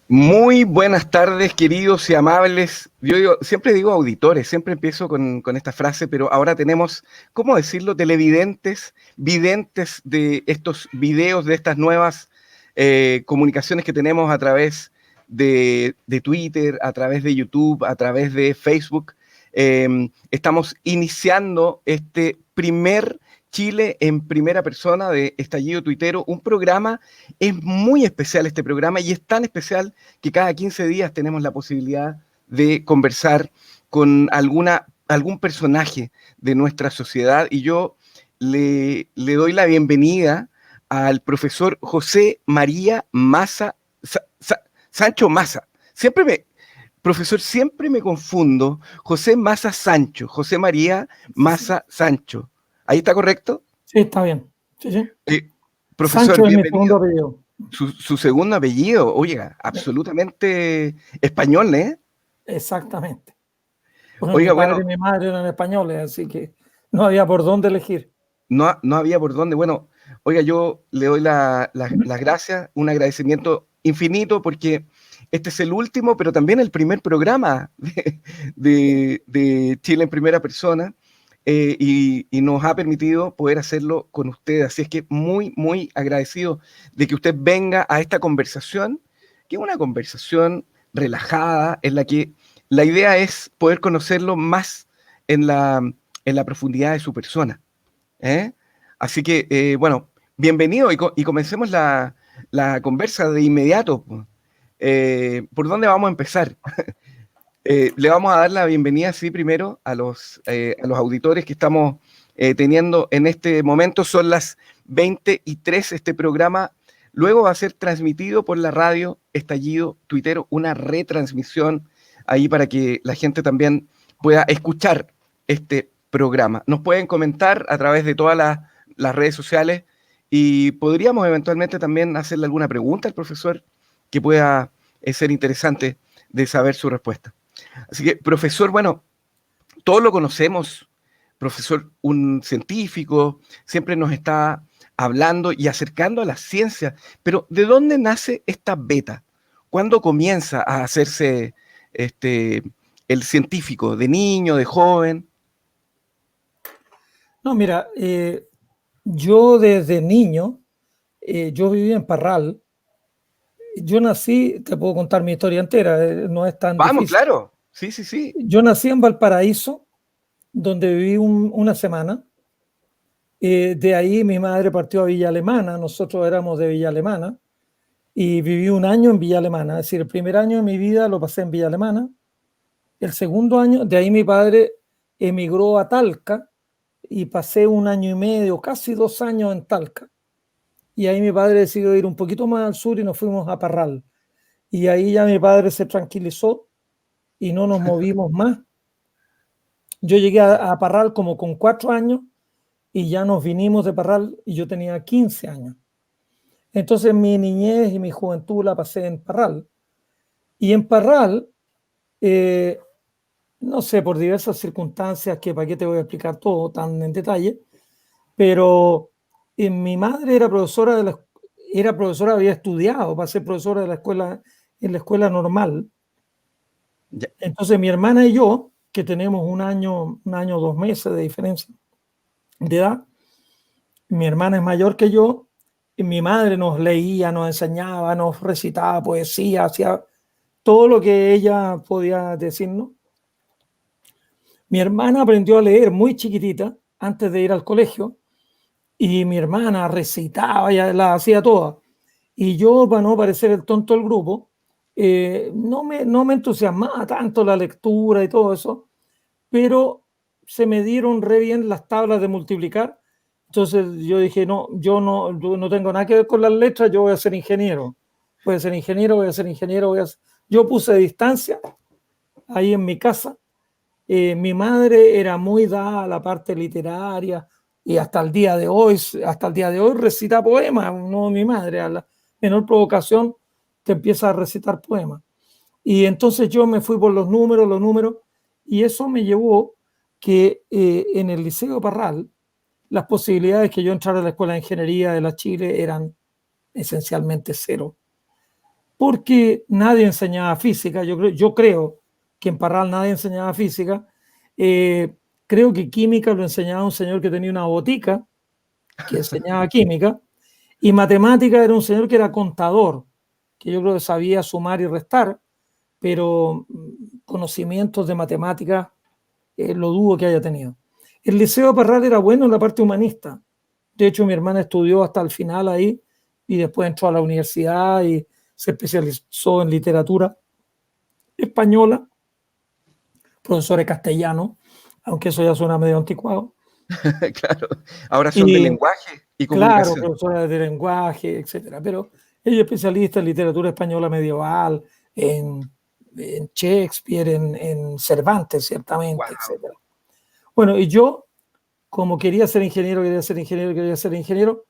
Muy buenas tardes, queridos y amables. Siempre digo auditores, siempre empiezo con esta frase, pero ahora tenemos, ¿cómo decirlo? Televidentes, videntes de estos videos, de estas nuevas comunicaciones que tenemos a través de Twitter, a través de YouTube, a través de Facebook. Estamos iniciando este primer Chile en primera persona de Estallido Tuitero, un programa. Es muy especial este programa y es tan especial que cada 15 días tenemos la posibilidad de conversar con algún personaje de nuestra sociedad, y yo le doy la bienvenida al profesor José María Massa, Sancho Massa. Profesor, siempre me confundo. José Massa Sancho, José María Sí, sí. Massa Sancho. ¿Ahí está correcto? Sí, está bien. Sí, sí. Eh, Profesor, Sancho es mi segundo bienvenido. apellido. Su segundo apellido, oiga, absolutamente español, ¿eh? Exactamente. Bueno, mi Oiga, padre bueno, y mi madre eran españoles, así que no había por dónde elegir. no había por dónde. Bueno, oiga, yo le doy las gracias, un agradecimiento infinito, porque este es el último, pero también el primer programa de Chile en primera persona, y nos ha permitido poder hacerlo con usted. Así es que muy, muy agradecido de que usted venga a esta conversación, que es una conversación relajada, en la que la idea es poder conocerlo más en la profundidad de su persona. ¿Eh? Así que, bueno, bienvenido y comencemos la conversa de inmediato. ¿Por dónde vamos a empezar? Le vamos a dar la bienvenida, sí, primero a los auditores que estamos teniendo en este momento. Son las 20:03. Este programa luego va a ser transmitido por la radio Estallido Tuitero, una retransmisión ahí para que la gente también pueda escuchar este programa. Nos pueden comentar a través de todas las redes sociales, y podríamos eventualmente también hacerle alguna pregunta al profesor que pueda ser interesante de saber su respuesta. Así que, profesor, bueno, todos lo conocemos, profesor, un científico, siempre nos está hablando y acercando a la ciencia, pero ¿de dónde nace esta beta? ¿Cuándo comienza a hacerse este, el científico? ¿De niño, de joven? No, mira, yo desde niño, yo vivía en Parral. Yo nací, te puedo contar mi historia entera, no es tan Vamos, difícil. claro. Sí, sí, sí. Yo nací en Valparaíso, donde viví una semana. De ahí mi madre partió a Villa Alemana, nosotros éramos de Villa Alemana, y viví un año en Villa Alemana. Es decir, el primer año de mi vida lo pasé en Villa Alemana. El segundo año, de ahí mi padre emigró a Talca y pasé un año y medio, casi 2 años en Talca. Y ahí mi padre decidió ir un poquito más al sur y nos fuimos a Parral. Y ahí ya mi padre se tranquilizó y no nos movimos más. Yo llegué a Parral como con 4 años y ya nos vinimos de Parral y yo tenía 15 años. Entonces mi niñez y mi juventud la pasé en Parral. Y en Parral, eh, no sé, por diversas circunstancias, que para qué te voy a explicar todo tan en detalle, pero mi madre era profesora, había estudiado para ser profesora de la escuela, en la escuela normal. Ya. Entonces mi hermana y yo, que tenemos un año, 2 meses de diferencia de edad, mi hermana es mayor que yo, y mi madre nos leía, nos enseñaba, nos recitaba poesía, hacía todo lo que ella podía decirnos. Mi hermana aprendió a leer muy chiquitita antes de ir al colegio, y mi hermana recitaba, ya la hacía toda. Y yo, para no parecer el tonto del grupo, no me entusiasmaba tanto la lectura y todo eso, pero se me dieron re bien las tablas de multiplicar. Entonces yo dije, no, yo no tengo nada que ver con las letras, yo voy a ser ingeniero. Voy a ser ingeniero, voy a ser ingeniero, Yo puse distancia ahí en mi casa. Mi madre era muy dada a la parte literaria y hasta el día de hoy recita poemas. No, mi madre, a la menor provocación te empieza a recitar poemas. Y entonces yo me fui por los números, y eso me llevó que en el Liceo Parral las posibilidades que yo entrara a la Escuela de Ingeniería de la Chile eran esencialmente cero. porque nadie enseñaba física. Yo creo que en Parral nadie enseñaba física. Creo que química lo enseñaba un señor que tenía una botica, que enseñaba química, y matemática era un señor que era contador, que yo creo que sabía sumar y restar, pero conocimientos de matemáticas lo dudo que haya tenido. El Liceo Parral era bueno en la parte humanista. De hecho, mi hermana estudió hasta el final ahí y después entró a la universidad y se especializó en literatura española, profesor de castellano, aunque eso ya suena medio anticuado. Claro, ahora son de Y lenguaje y claro, comunicación. profesora de lenguaje, etcétera. Pero ella es especialista en literatura española medieval, en Shakespeare, en Cervantes, ciertamente, Wow. etcétera. Bueno, y yo, como quería ser ingeniero, quería ser ingeniero, quería ser ingeniero,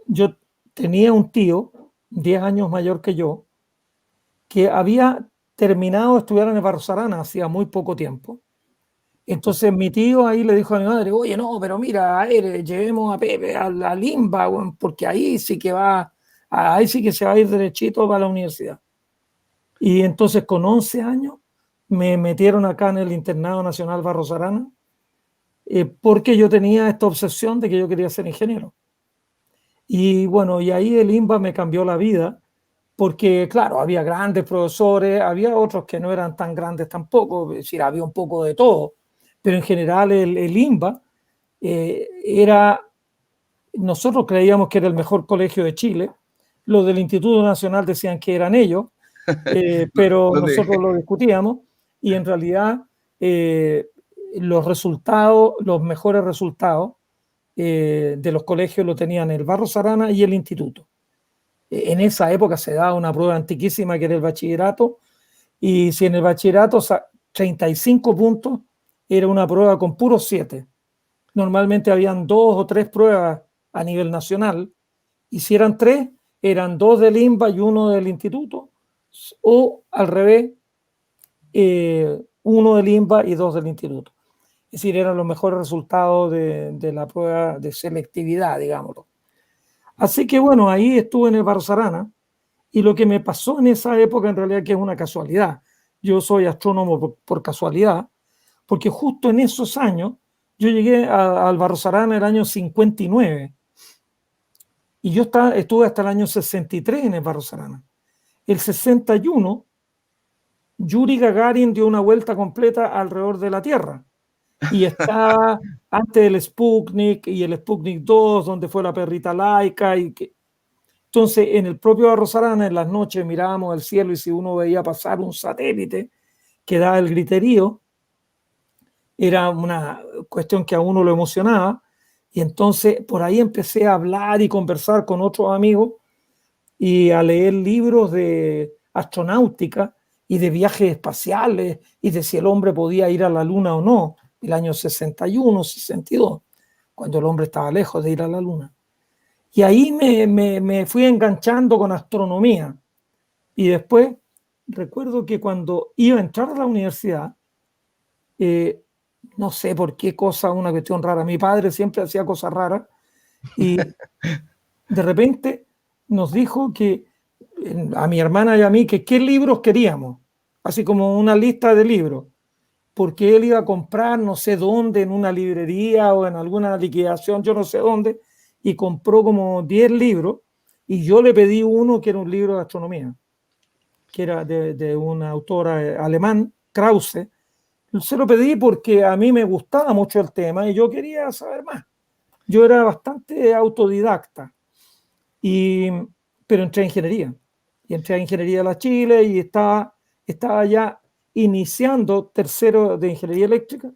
yo tenía un tío, 10 años mayor que yo, que había terminado de estudiar en el Barros Arana hacía muy poco tiempo. Entonces mi tío ahí le dijo a mi madre, oye, no, pero mira, a ver, llevemos a Pepe a la Limba, bueno, porque ahí sí que se va a ir derechito para la universidad. Y entonces con 11 años me metieron acá en el Internado Nacional Barros Arana, porque yo tenía esta obsesión de que yo quería ser ingeniero. Y bueno, y ahí el INBA me cambió la vida, porque claro, había grandes profesores, había otros que no eran tan grandes tampoco, es decir, había un poco de todo, pero en general el INBA era, nosotros creíamos que era el mejor colegio de Chile, los del Instituto Nacional decían que eran ellos, pero Donde, nosotros lo discutíamos y en realidad eh, los resultados, los mejores resultados de los colegios lo tenían el Barros Arana y el instituto. En esa época se daba una prueba antiquísima que era el bachillerato, y si en el bachillerato 35 puntos era una prueba con puros 7. Normalmente habían 2 o 3 pruebas a nivel nacional, y si eran 3, eran 2 del INBA y 1 del instituto, o al revés, 1 del INBA y 2 del instituto. Es decir, eran los mejores resultados de la prueba de selectividad, digámoslo. Así que bueno, ahí estuve en el Barros Arana, y lo que me pasó en esa época en realidad que es una casualidad. Yo soy astrónomo por casualidad, porque justo en esos años yo llegué al Barros Arana en el año 59 y yo estuve hasta el año 63 en el Barros Arana. El 61, Yuri Gagarin dio una vuelta completa alrededor de la Tierra y estaba antes del Sputnik y el Sputnik 2, donde fue la perrita laica. Entonces, en el propio Barros Arana, en las noches mirábamos el cielo y si uno veía pasar un satélite que daba el griterío, era una cuestión que a uno lo emocionaba. Y entonces por ahí empecé a hablar y conversar con otros amigos y a leer libros de astronáutica y de viajes espaciales y de si el hombre podía ir a la luna o no, el año 61, 62, cuando el hombre estaba lejos de ir a la luna. Y ahí me fui enganchando con astronomía. Y después recuerdo que cuando iba a entrar a la universidad, no sé por qué cosa, una cuestión rara, mi padre siempre hacía cosas raras y de repente nos dijo que a mi hermana y a mí que qué libros queríamos, así como una lista de libros, porque él iba a comprar no sé dónde, en una librería o en alguna liquidación, yo no sé dónde, y compró como 10 libros y yo le pedí uno que era un libro de astronomía, que era de un autor alemán, Krause. Se lo pedí porque a mí me gustaba mucho el tema y yo quería saber más. Yo era bastante autodidacta, y, pero entré a ingeniería. Y entré a Ingeniería de la Chile y estaba ya iniciando tercero de Ingeniería Eléctrica,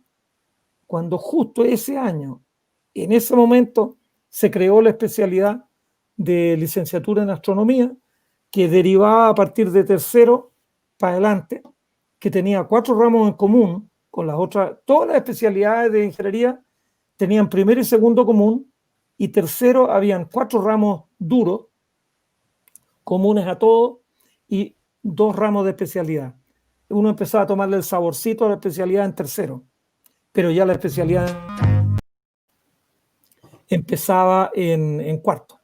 cuando justo ese año, en ese momento, se creó la especialidad de licenciatura en astronomía, que derivaba a partir de tercero para adelante, que tenía 4 ramos en común con las otras. Todas las especialidades de ingeniería tenían primero y segundo común, y tercero habían 4 ramos duros, comunes a todos, y 2 ramos de especialidad. Uno empezaba a tomarle el saborcito a la especialidad en tercero, pero ya la especialidad empezaba en cuarto.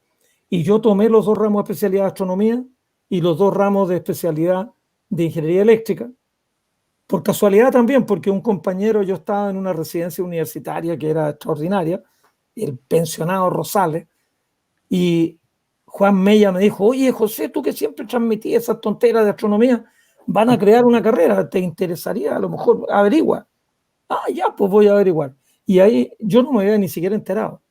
Y yo tomé los 2 ramos de especialidad de astronomía y los 2 ramos de especialidad de ingeniería eléctrica. Por casualidad también, porque un compañero, yo estaba en una residencia universitaria que era extraordinaria, el pensionado Rosales, y Juan Mella me dijo, oye, José, tú que siempre transmitías esas tonteras de astronomía, van a crear una carrera, ¿te interesaría? A lo mejor averigua. Ah, ya, pues voy a averiguar. Y ahí yo no me había ni siquiera enterado.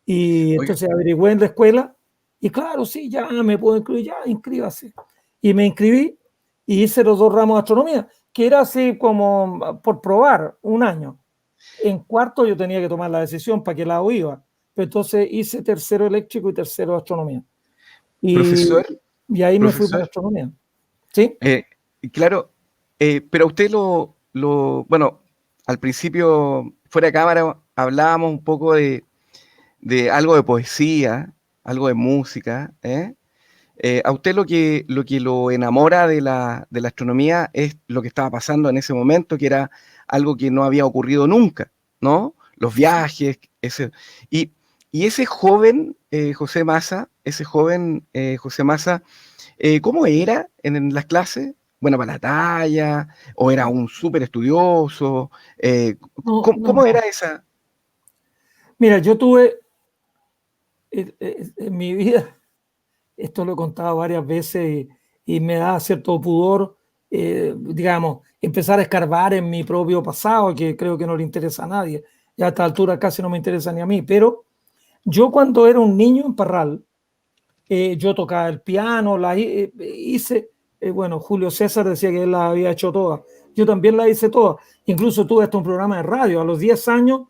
Y Oiga, entonces averigüé en la escuela y claro, sí, ya me puedo inscribir, ya, inscríbase. Y me inscribí y hice los 2 ramos de astronomía, que era así como por probar un año. En cuarto yo tenía que tomar la decisión para qué lado iba. Pero entonces hice tercero eléctrico y tercero astronomía. Y, profesor, y ahí me fui para profesor, astronomía. ¿Sí? eh, claro, pero a usted bueno, al principio, fuera de cámara, hablábamos un poco de algo de poesía, algo de música, ¿eh? A usted lo que lo enamora de la astronomía es lo que estaba pasando en ese momento, que era algo que no había ocurrido nunca, ¿no? Los viajes, y, y ese joven José Massa, ¿cómo era en las clases? Bueno, para la talla, o era un súper estudioso, No, ¿cómo, no, cómo era no. esa? Mira, yo tuve en mi vida, esto lo he contado varias veces y me da cierto pudor, digamos, empezar a escarbar en mi propio pasado, que creo que no le interesa a nadie. Ya a esta altura casi no me interesa ni a mí, pero yo cuando era un niño en Parral, yo tocaba el piano, hice, bueno, Julio César decía que él la había hecho todas, yo también la hice todas, incluso tuve hasta un programa de radio, a los 10 años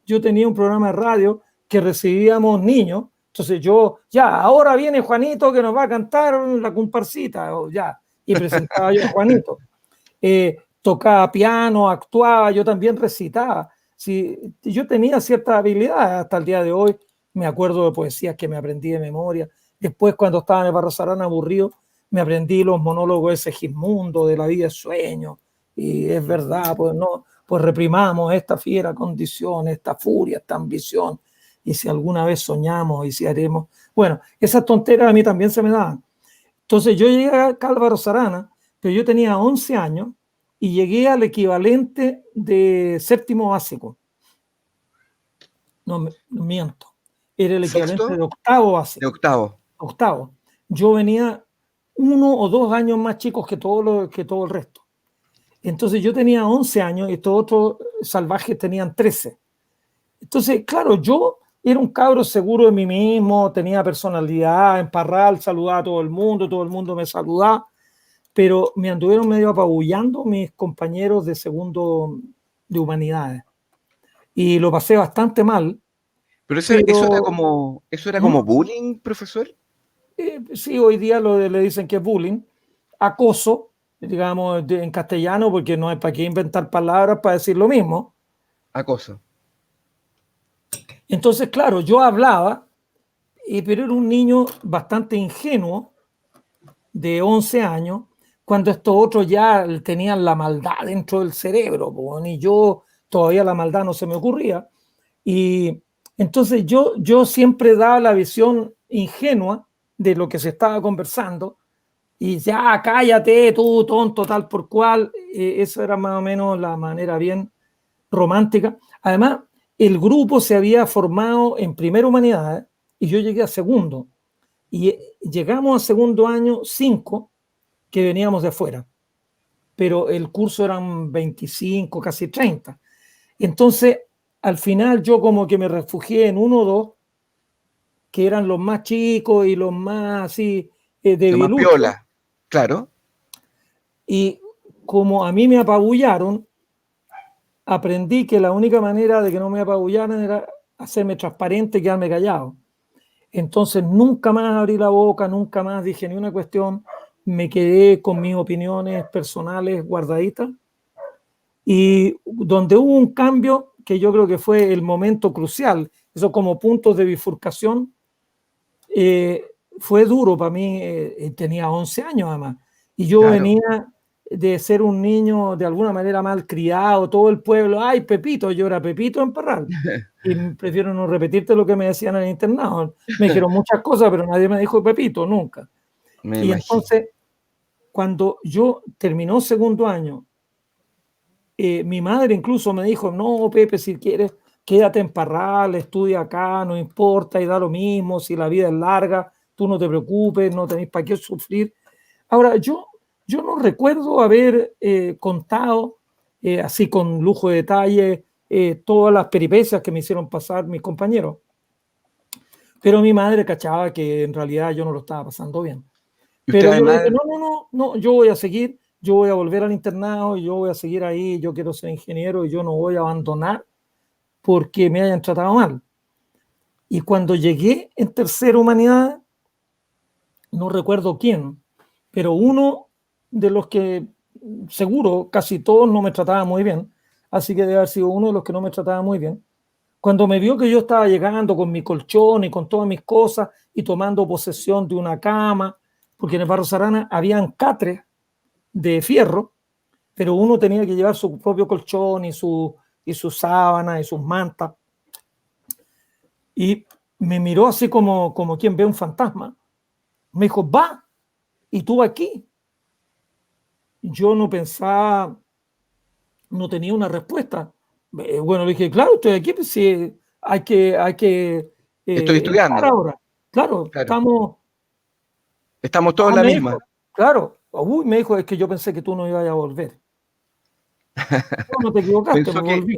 yo tenía un programa de radio que recibíamos niños, entonces yo, ya, ahora viene Juanito que nos va a cantar la comparsita, o ya, y presentaba yo a Juanito. Tocaba piano, actuaba, yo también recitaba. Sí, yo tenía cierta habilidad hasta el día de hoy, me acuerdo de poesías que me aprendí de memoria. Después, cuando estaba en el Barro Sarana aburrido, me aprendí los monólogos de Segismundo, de la vida es sueño. Y es verdad, pues no, pues reprimamos esta fiera condición, esta furia, esta ambición. Y si alguna vez soñamos y si haremos. Bueno, esas tonteras a mí también se me daban. Entonces yo llegué acá al Barro Sarana, pero yo tenía 11 años y llegué al equivalente de séptimo básico. No, no miento. Era el equivalente de ¿Sexto? octavo De básico. octavo. Octavo. Yo venía 1 o 2 años más chicos que todo el resto. Entonces yo tenía 11 años y estos otros salvajes tenían 13. Entonces, claro, yo era un cabro seguro de mí mismo, tenía personalidad, en Parral saludaba a todo el mundo me saludaba, pero me anduvieron medio apabullando mis compañeros de segundo de humanidades. Y lo pasé bastante mal, Pero pero eso era ¿hmm? como bullying, profesor. Sí, hoy día le dicen que es bullying, acoso, digamos, en castellano, porque no hay para qué inventar palabras para decir lo mismo. Acoso. Entonces, claro, yo hablaba, pero era un niño bastante ingenuo, de 11 años, cuando estos otros ya tenían la maldad dentro del cerebro, y yo todavía la maldad no se me ocurría. Y entonces yo siempre daba la visión ingenua de lo que se estaba conversando y ya cállate tú, tonto, tal por cual. Eso era más o menos la manera bien romántica. Además, el grupo se había formado en primera humanidad y yo llegué a segundo. Y llegamos a segundo año 5 que veníamos de afuera, pero el curso eran 25, casi 30. Entonces, al final yo como que me refugié en 1 o 2 que eran los más chicos y los más así Lo más debiluchos. piola. Claro. Y como a mí me apabullaron, aprendí que la única manera de que no me apabullaran era hacerme transparente y quedarme callado. Entonces nunca más abrí la boca, nunca más dije ni una cuestión, me quedé con mis opiniones personales guardaditas y donde hubo un cambio que yo creo que fue el momento crucial, eso como puntos de bifurcación, eh, fue duro para mí, tenía 11 años además, y yo Claro. venía de ser un niño de alguna manera mal criado, todo el pueblo, ay Pepito, yo era Pepito en Parral, y prefiero no repetirte lo que me decían en el internado, me dijeron muchas cosas, pero nadie me dijo Pepito, nunca. Me Y imagino. entonces, cuando yo terminó segundo año, mi madre incluso me dijo, no, Pepe, si quieres, quédate en Parral, estudia acá, no importa, y da lo mismo, si la vida es larga, tú no te preocupes, no tenés para qué sufrir. Ahora, yo no recuerdo haber contado, así con lujo de detalle, todas las peripecias que me hicieron pasar mis compañeros, pero mi madre cachaba que en realidad yo no lo estaba pasando bien. Y usted Pero yo le dije, además, no, no, no, no, yo voy a seguir, yo voy a volver al internado, yo voy a seguir ahí, yo quiero ser ingeniero y yo no voy a abandonar porque me hayan tratado mal. Y cuando llegué en tercera humanidad, no recuerdo quién, pero uno de los que seguro casi todos no me trataban muy bien, así que debe haber sido uno de los que no me trataba muy bien. Cuando me vio que yo estaba llegando con mi colchón y con todas mis cosas y tomando posesión de una cama, porque en el Barros Arana habían catres de fierro, pero uno tenía que llevar su propio colchón y sus sábanas y sus mantas. Y me miró así como quien ve un fantasma. Me dijo, va, y tú aquí. Yo no pensaba, no tenía una respuesta. Bueno, le dije, claro, estoy aquí, pues sí, hay que estoy entrar estudiando, ahora. Claro, claro. estamos. Estamos todos Ah, en la me misma. dijo, claro. Uy, me dijo, es que yo pensé que tú no ibas a volver. No, no te equivocaste, Pensó me que, volví.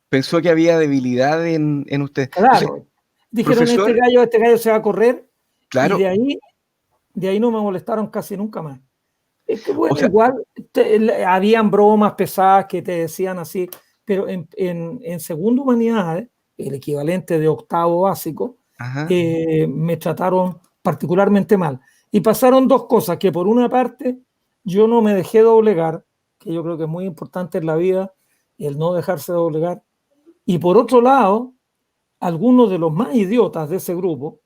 pensó que había debilidad en usted. Entonces, Claro. Dijeron, profesor, este gallo se va a correr y claro, de ahí no me molestaron casi nunca más. Es que o bueno, sea, igual habían bromas pesadas que te decían así, pero en segundo humanidades, el equivalente de octavo básico, ajá, me trataron particularmente mal. Y pasaron dos cosas, que por una parte yo no me dejé doblegar, que yo creo que es muy importante en la vida, el no dejarse doblegar, y por otro lado, algunos de los más idiotas de ese grupo,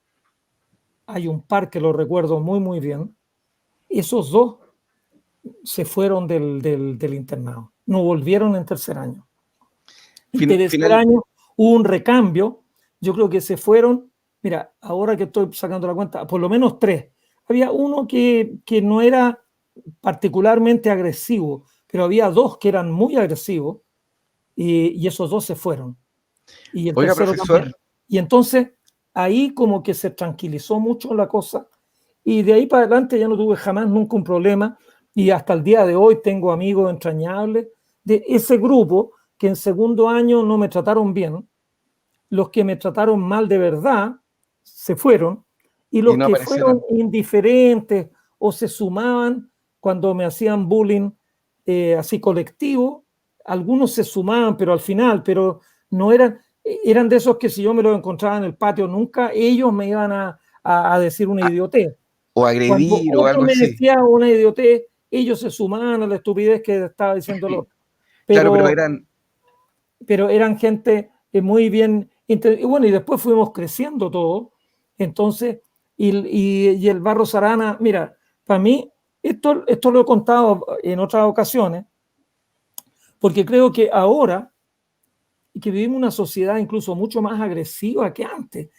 hay un par que lo recuerdo muy, muy bien, esos dos se fueron del internado, no volvieron en tercer año. En tercer final, año hubo un recambio, yo creo que se fueron, mira, ahora que estoy sacando la cuenta, por lo menos tres. Había uno que no era particularmente agresivo, pero había dos que eran muy agresivos y esos dos se fueron. Y el oiga, tercero profesor, también. Y entonces ahí como que se tranquilizó mucho la cosa y de ahí para adelante ya no tuve jamás nunca un problema y hasta el día de hoy tengo amigos entrañables de ese grupo que en segundo año no me trataron bien, los que me trataron mal de verdad se fueron y y los no que fueron aparecieron. indiferentes o se sumaban cuando me hacían bullying así colectivo, algunos se sumaban pero al final, pero no eran de esos que si yo me los encontraba en el patio nunca ellos me iban a decir una Ah, idiotez. o Cuando agredir o otro algo me así. decía una idiotez, ellos se sumaban a la estupidez que estaba diciendo el otro. Claro, pero Pero, eran, pero eran gente muy bien. Y bueno, y después fuimos creciendo todo. Entonces, y el Barros Arana, mira, para mí, esto lo he contado en otras ocasiones, porque creo que ahora, que vivimos una sociedad incluso mucho más agresiva que antes.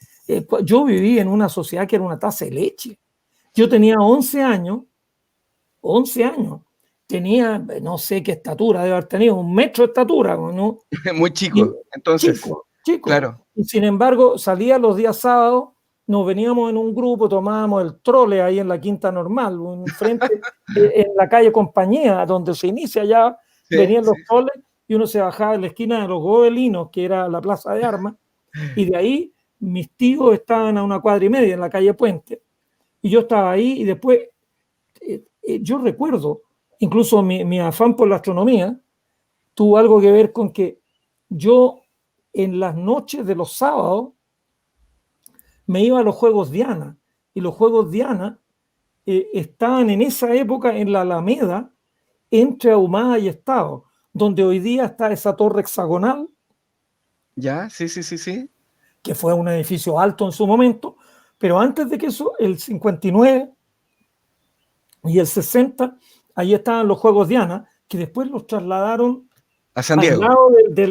Yo viví en una sociedad que era una taza de leche. Yo tenía 11 años, tenía, no sé qué estatura, debe haber tenido 1 metro de estatura, ¿no? muy Y chicos. Entonces, chico, chico. claro, Y sin embargo, salía los días sábados, nos veníamos en un grupo, tomábamos el trole ahí en la Quinta Normal, frente en la calle Compañía, donde se inicia ya, sí, venían sí, los troles y uno se bajaba en la esquina de los Gobelinos, que era la plaza de armas, y de ahí mis tíos estaban a 1 cuadra y media en la calle Puente, y yo estaba ahí y después yo recuerdo, incluso mi afán por la astronomía tuvo algo que ver con que yo en las noches de los sábados me iba a los Juegos Diana y los Juegos Diana estaban en esa época en la Alameda entre Ahumada y Estado, donde hoy día está esa torre hexagonal, ya, sí, sí, sí, sí. que fue un edificio alto en su momento, pero antes de que eso, el 59 y el 60, ahí estaban los Juegos Diana, que después los trasladaron A San al Diego. lado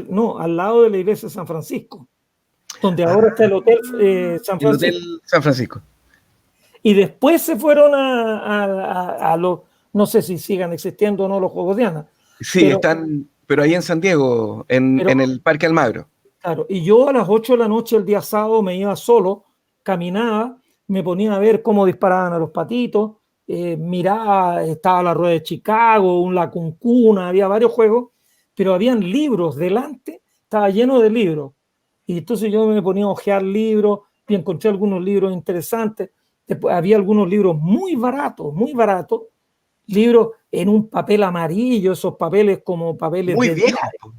no, al lado de la iglesia de San Francisco, donde Ah, ahora está el Hotel San el Hotel Francisco. San Francisco. Y después se fueron a los, no sé si sigan existiendo o no los Juegos Diana, Sí, pero, están, pero ahí en San Diego, pero en el Parque Almagro. claro, y yo a las 8 de la noche el día sábado me iba solo, caminaba, me ponía a ver cómo disparaban a los patitos, miraba, estaba la Rueda de Chicago, un La Cuncuna, había varios juegos, pero habían libros delante, estaba lleno de libros. Y entonces yo me ponía a hojear libros y encontré algunos libros interesantes. Después había algunos libros muy baratos, libros en un papel amarillo, esos papeles como papeles Muy de viejo, po.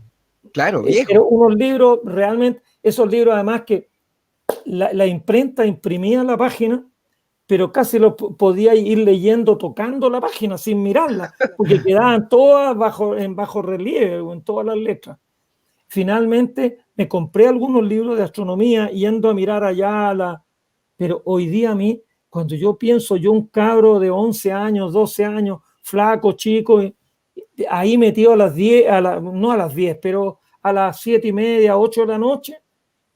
Claro, pero viejo. unos libros realmente, esos libros además que la imprenta imprimía la página, pero casi lo podía ir leyendo tocando la página sin mirarla, porque quedaban todas en bajo relieve o en todas las letras. Finalmente me compré algunos libros de astronomía yendo a mirar allá pero hoy día a mí, cuando yo pienso, yo un cabro de 11 años, 12 años, flaco, chico, ahí metido a las 10, no a las 10, pero a las 7:30, 8 de la noche,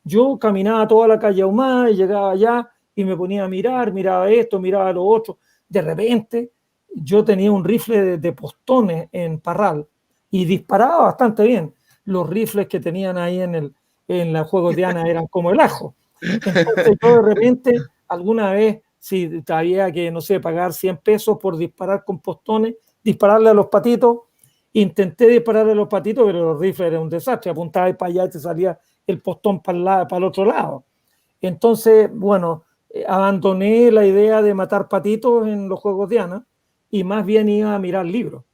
yo caminaba toda la calle Ahumada y llegaba allá y me ponía a mirar, miraba esto, miraba lo otro. De repente, yo tenía un rifle de postones en Parral y disparaba bastante bien. Los rifles que tenían ahí en los Juegos de Ana eran como el ajo. Entonces yo de repente, alguna vez, si había que, no sé, pagar 100 pesos por disparar con postones, dispararle a los patitos, intenté dispararle a los patitos, pero los rifles eran un desastre, apuntaba para allá y te salía el postón para el otro lado. Entonces, bueno, abandoné la idea de matar patitos en los Juegos de Ana y más bien iba a mirar libros.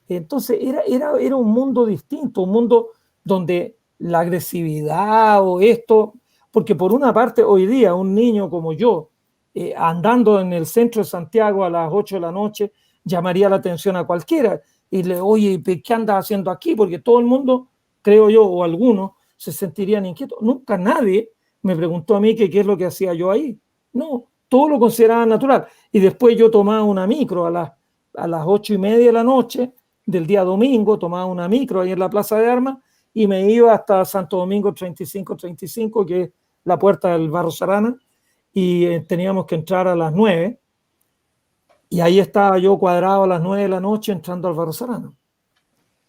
Entonces era un mundo distinto, un mundo donde la agresividad o esto, porque por una parte hoy día un niño como yo, andando en el centro de Santiago a las 8 de la noche, llamaría la atención a cualquiera y le, oye, ¿qué andas haciendo aquí? Porque todo el mundo, creo yo, o algunos, se sentirían inquietos. Nunca nadie me preguntó a mí que qué es lo que hacía yo ahí. No, todo lo consideraba natural. Y después yo tomaba una micro a las 8:30 de la noche del día domingo, tomaba una micro ahí en la Plaza de Armas y me iba hasta Santo Domingo 3535, que es la puerta del Barro Sarana, y teníamos que entrar a las 9, y ahí estaba yo cuadrado a las 9 de la noche entrando al Barro Sarana.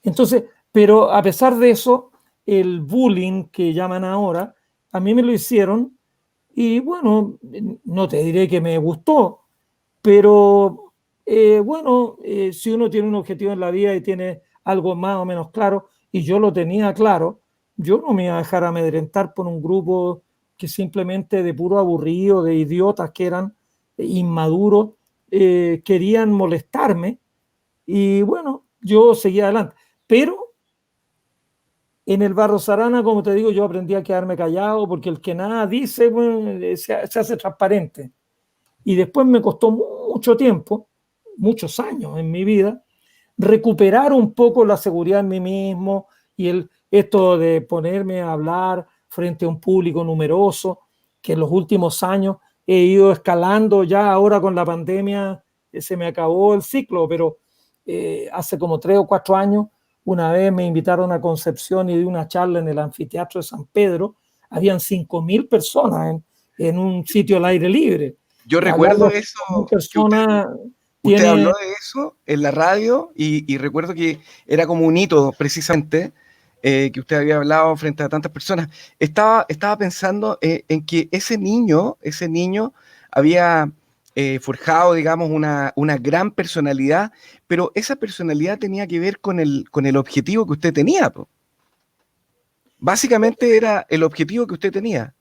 Entonces, pero a pesar de eso, el bullying que llaman ahora, a mí me lo hicieron y bueno, no te diré que me gustó, pero bueno, si uno tiene un objetivo en la vida y tiene algo más o menos claro, y yo lo tenía claro, yo no me iba a dejar amedrentar por un grupo que simplemente de puro aburrido, de idiotas que eran inmaduros, querían molestarme. Y bueno, yo seguí adelante. Pero en el Barro Sarana, como te digo, yo aprendí a quedarme callado porque el que nada dice, bueno, se hace transparente. Y después me costó mucho tiempo, muchos años en mi vida, recuperar un poco la seguridad en mí mismo y esto de ponerme a hablar frente a un público numeroso, que en los últimos años he ido escalando. Ya ahora con la pandemia se me acabó el ciclo, pero hace como 3 o 4 años, una vez me invitaron a Concepción y di una charla en el anfiteatro de San Pedro. Habían 5.000 personas en un sitio al aire libre. Yo recuerdo Hablando eso, con que usted, personas, usted habló tiene, de eso en la radio y recuerdo que era como un hito precisamente que usted había hablado frente a tantas personas. Estaba pensando en que ese niño había forjado, digamos, una gran personalidad, pero esa personalidad tenía que ver con el objetivo que usted tenía, po. Básicamente era el objetivo que usted tenía.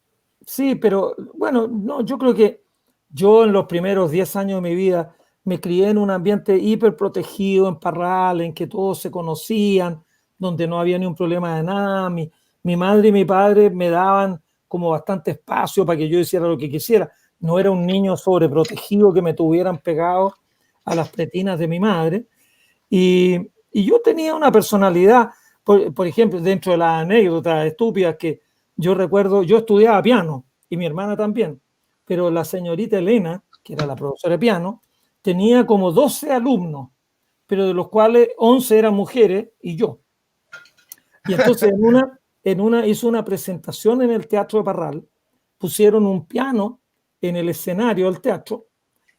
sí, pero bueno, no, yo creo que yo en los primeros 10 años de mi vida me crié en un ambiente hiper protegido, en Parral, en que todos se conocían, donde no había ni un problema de nada. Mi madre y mi padre me daban como bastante espacio para que yo hiciera lo que quisiera. No era un niño sobreprotegido que me tuvieran pegado a las pretinas de mi madre. Y yo tenía una personalidad, por ejemplo, dentro de las anécdotas estúpidas que yo recuerdo, yo estudiaba piano y mi hermana también, pero la señorita Elena, que era la profesora de piano, tenía como 12 alumnos, pero de los cuales 11 eran mujeres y yo. Y entonces en una hizo una presentación en el Teatro de Parral, pusieron un piano en el escenario del teatro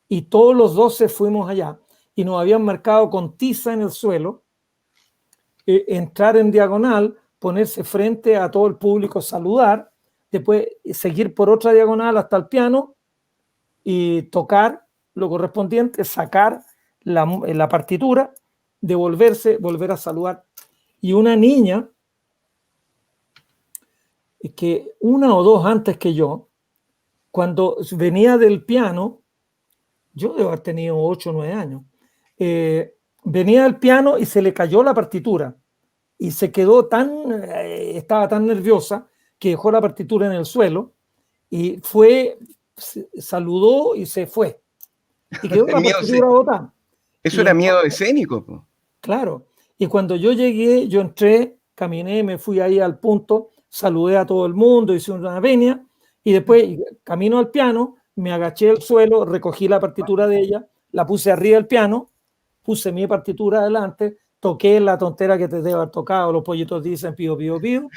y todos los 12 fuimos allá y nos habían marcado con tiza en el suelo, entrar en diagonal, ponerse frente a todo el público, saludar, después seguir por otra diagonal hasta el piano y tocar lo correspondiente, sacar la partitura, devolverse, volver a saludar. Y una niña, que una o dos antes que yo, cuando venía del piano, yo debo haber tenido 8 o 9 años, venía del piano y se le cayó la partitura y se quedó estaba tan nerviosa que dejó la partitura en el suelo y saludó y se fue. Y quedó la partitura botada. Eso era miedo escénico, po. Claro. Y cuando yo llegué, yo entré, caminé, me fui ahí al punto, saludé a todo el mundo, hice una venia y después camino al piano, me agaché al suelo, recogí la partitura de ella, la puse arriba del piano, puse mi partitura adelante, toqué la tontera que te debe haber tocado, los pollitos dicen pío, pío, pío,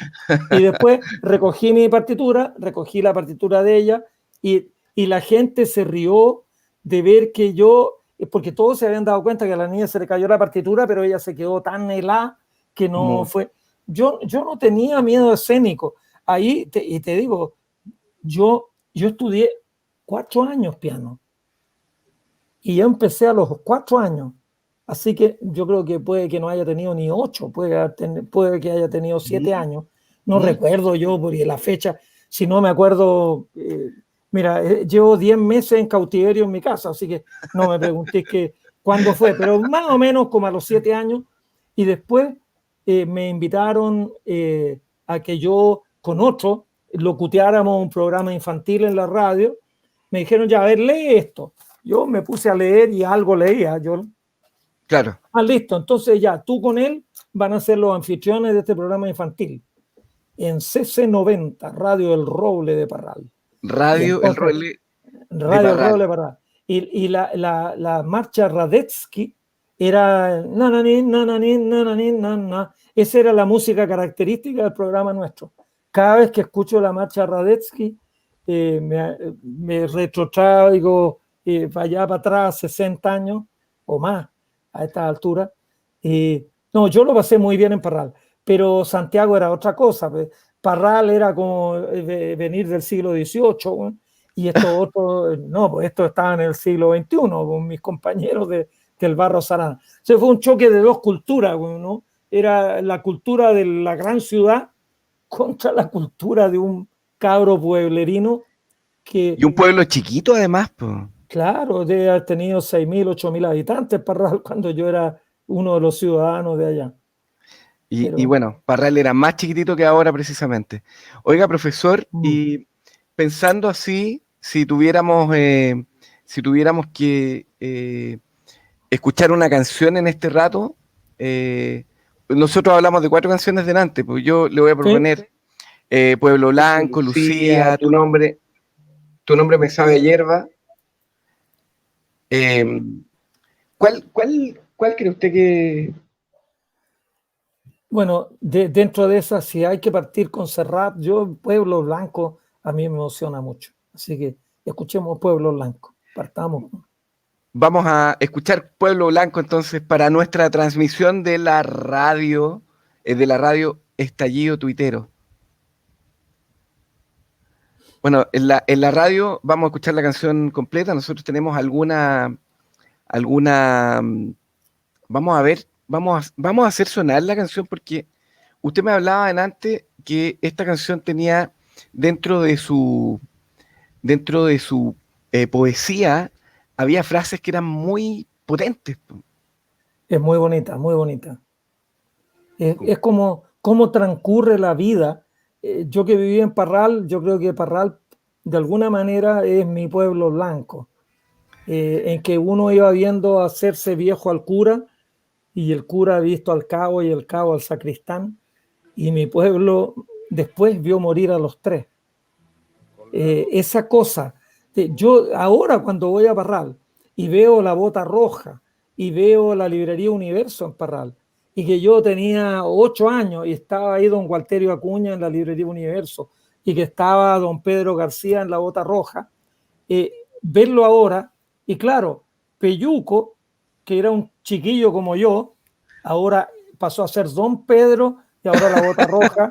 y después recogí mi partitura, recogí la partitura de ella y la gente se rió de ver que yo, porque todos se habían dado cuenta que a la niña se le cayó la partitura, pero ella se quedó tan helada que no fue. Yo no tenía miedo escénico. Ahí, y te digo, yo estudié 4 años piano y yo empecé a los 4 años. Así que yo creo que puede que no haya tenido ni 8, puede que haya tenido 7 años. No recuerdo yo, porque la fecha, si no me acuerdo, mira, llevo 10 meses en cautiverio en mi casa, así que no me preguntéis cuándo fue, pero más o menos como a los 7 años. Y después me invitaron a que yo con otro locuteáramos un programa infantil en la radio. Me dijeron, ya, a ver, lee esto. Yo me puse a leer y algo leía. Claro. Listo, entonces ya, tú con él van a ser los anfitriones de este programa infantil en CC90, Radio El Roble de Parral. Radio entonces, El Roble Radio El Roble de Parral. Y la marcha Radetzky era nananín, nananín, nananín, nana. Esa era la música característica del programa nuestro. Cada vez que escucho la marcha Radetzky, me retrotraigo para allá, para atrás, 60 años o más a esta altura. No, yo lo pasé muy bien en Parral, pero Santiago era otra cosa. Parral era como venir del siglo XVIII, y esto otro, no, pues esto estaba en el siglo XXI, con mis compañeros del Barro Sarana. O sea, fue un choque de dos culturas, ¿no? Era la cultura de la gran ciudad contra la cultura de un cabro pueblerino y un pueblo chiquito además, pues. Claro, debe haber tenido 6.000, 8.000 habitantes Parral cuando yo era uno de los ciudadanos de allá. Y bueno, Parral era más chiquitito que ahora precisamente. Oiga, profesor, y pensando así, si tuviéramos que escuchar una canción en este rato, nosotros hablamos de 4 canciones delante, pues yo le voy a proponer Pueblo Blanco, Lucía, tu nombre me sabe a hierba. ¿Cuál cree usted que...? Bueno, dentro de esas, si hay que partir con Serrat, yo Pueblo Blanco a mí me emociona mucho. Así que escuchemos Pueblo Blanco. Partamos. Vamos a escuchar Pueblo Blanco entonces para nuestra transmisión de la radio Estallido Tuitero. Bueno, en la radio vamos a escuchar la canción completa. Nosotros tenemos alguna, vamos a ver, vamos a hacer sonar la canción porque usted me hablaba antes que esta canción tenía dentro de su poesía, había frases que eran muy potentes. Es muy bonita, muy bonita. Es como cómo transcurre la vida. Yo que viví en Parral, yo creo que Parral de alguna manera es mi pueblo blanco, en que uno iba viendo hacerse viejo al cura y el cura ha visto al cabo y el cabo al sacristán, y mi pueblo después vio morir a los 3. Esa cosa, yo ahora cuando voy a Parral y veo la Bota Roja y veo la librería Universo en Parral, y que yo tenía 8 años y estaba ahí don Gualterio Acuña en la librería Universo y que estaba don Pedro García en la Bota Roja, verlo ahora Y claro, Peyuco, que era un chiquillo como yo, ahora pasó a ser Don Pedro y ahora la bota roja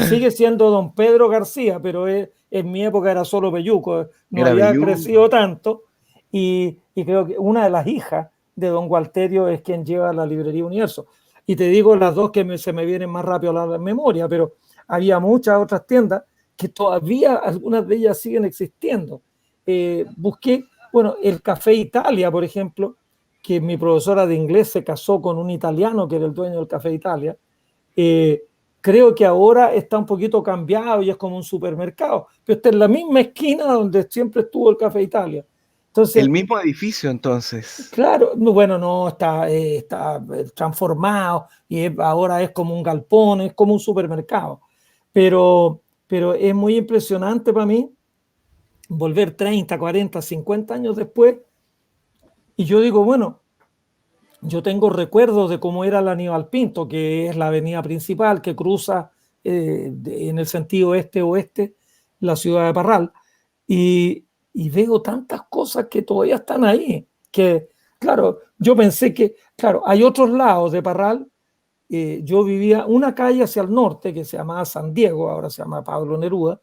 sigue siendo Don Pedro García, pero en mi época era solo Peyuco, no Era había Bellu. crecido tanto. Y creo que una de las hijas de Don Gualterio es quien lleva la librería Universo. Y te digo las dos que se me vienen más rápido a la memoria, pero había muchas otras tiendas que todavía algunas de ellas siguen existiendo. Busqué, bueno, el Café Italia, por ejemplo, que mi profesora de inglés se casó con un italiano que era el dueño del Café Italia. Eh, Creo que ahora está un poquito cambiado y es como un supermercado, pero está en la misma esquina donde siempre estuvo el Café Italia. El Entonces, mismo edificio, entonces. claro, bueno, no, está transformado y ahora es como un galpón, es como un supermercado. Pero es muy impresionante para mí volver 30, 40, 50 años después y yo digo, bueno, yo tengo recuerdos de cómo era la Aníbal Pinto, que es la avenida principal que cruza en el sentido este-oeste la ciudad de Parral. Y veo tantas cosas que todavía están ahí. Que, claro, yo pensé que, claro, hay otros lados de Parral. Yo vivía una calle hacia el norte que se llamaba San Diego, ahora se llama Pablo Neruda.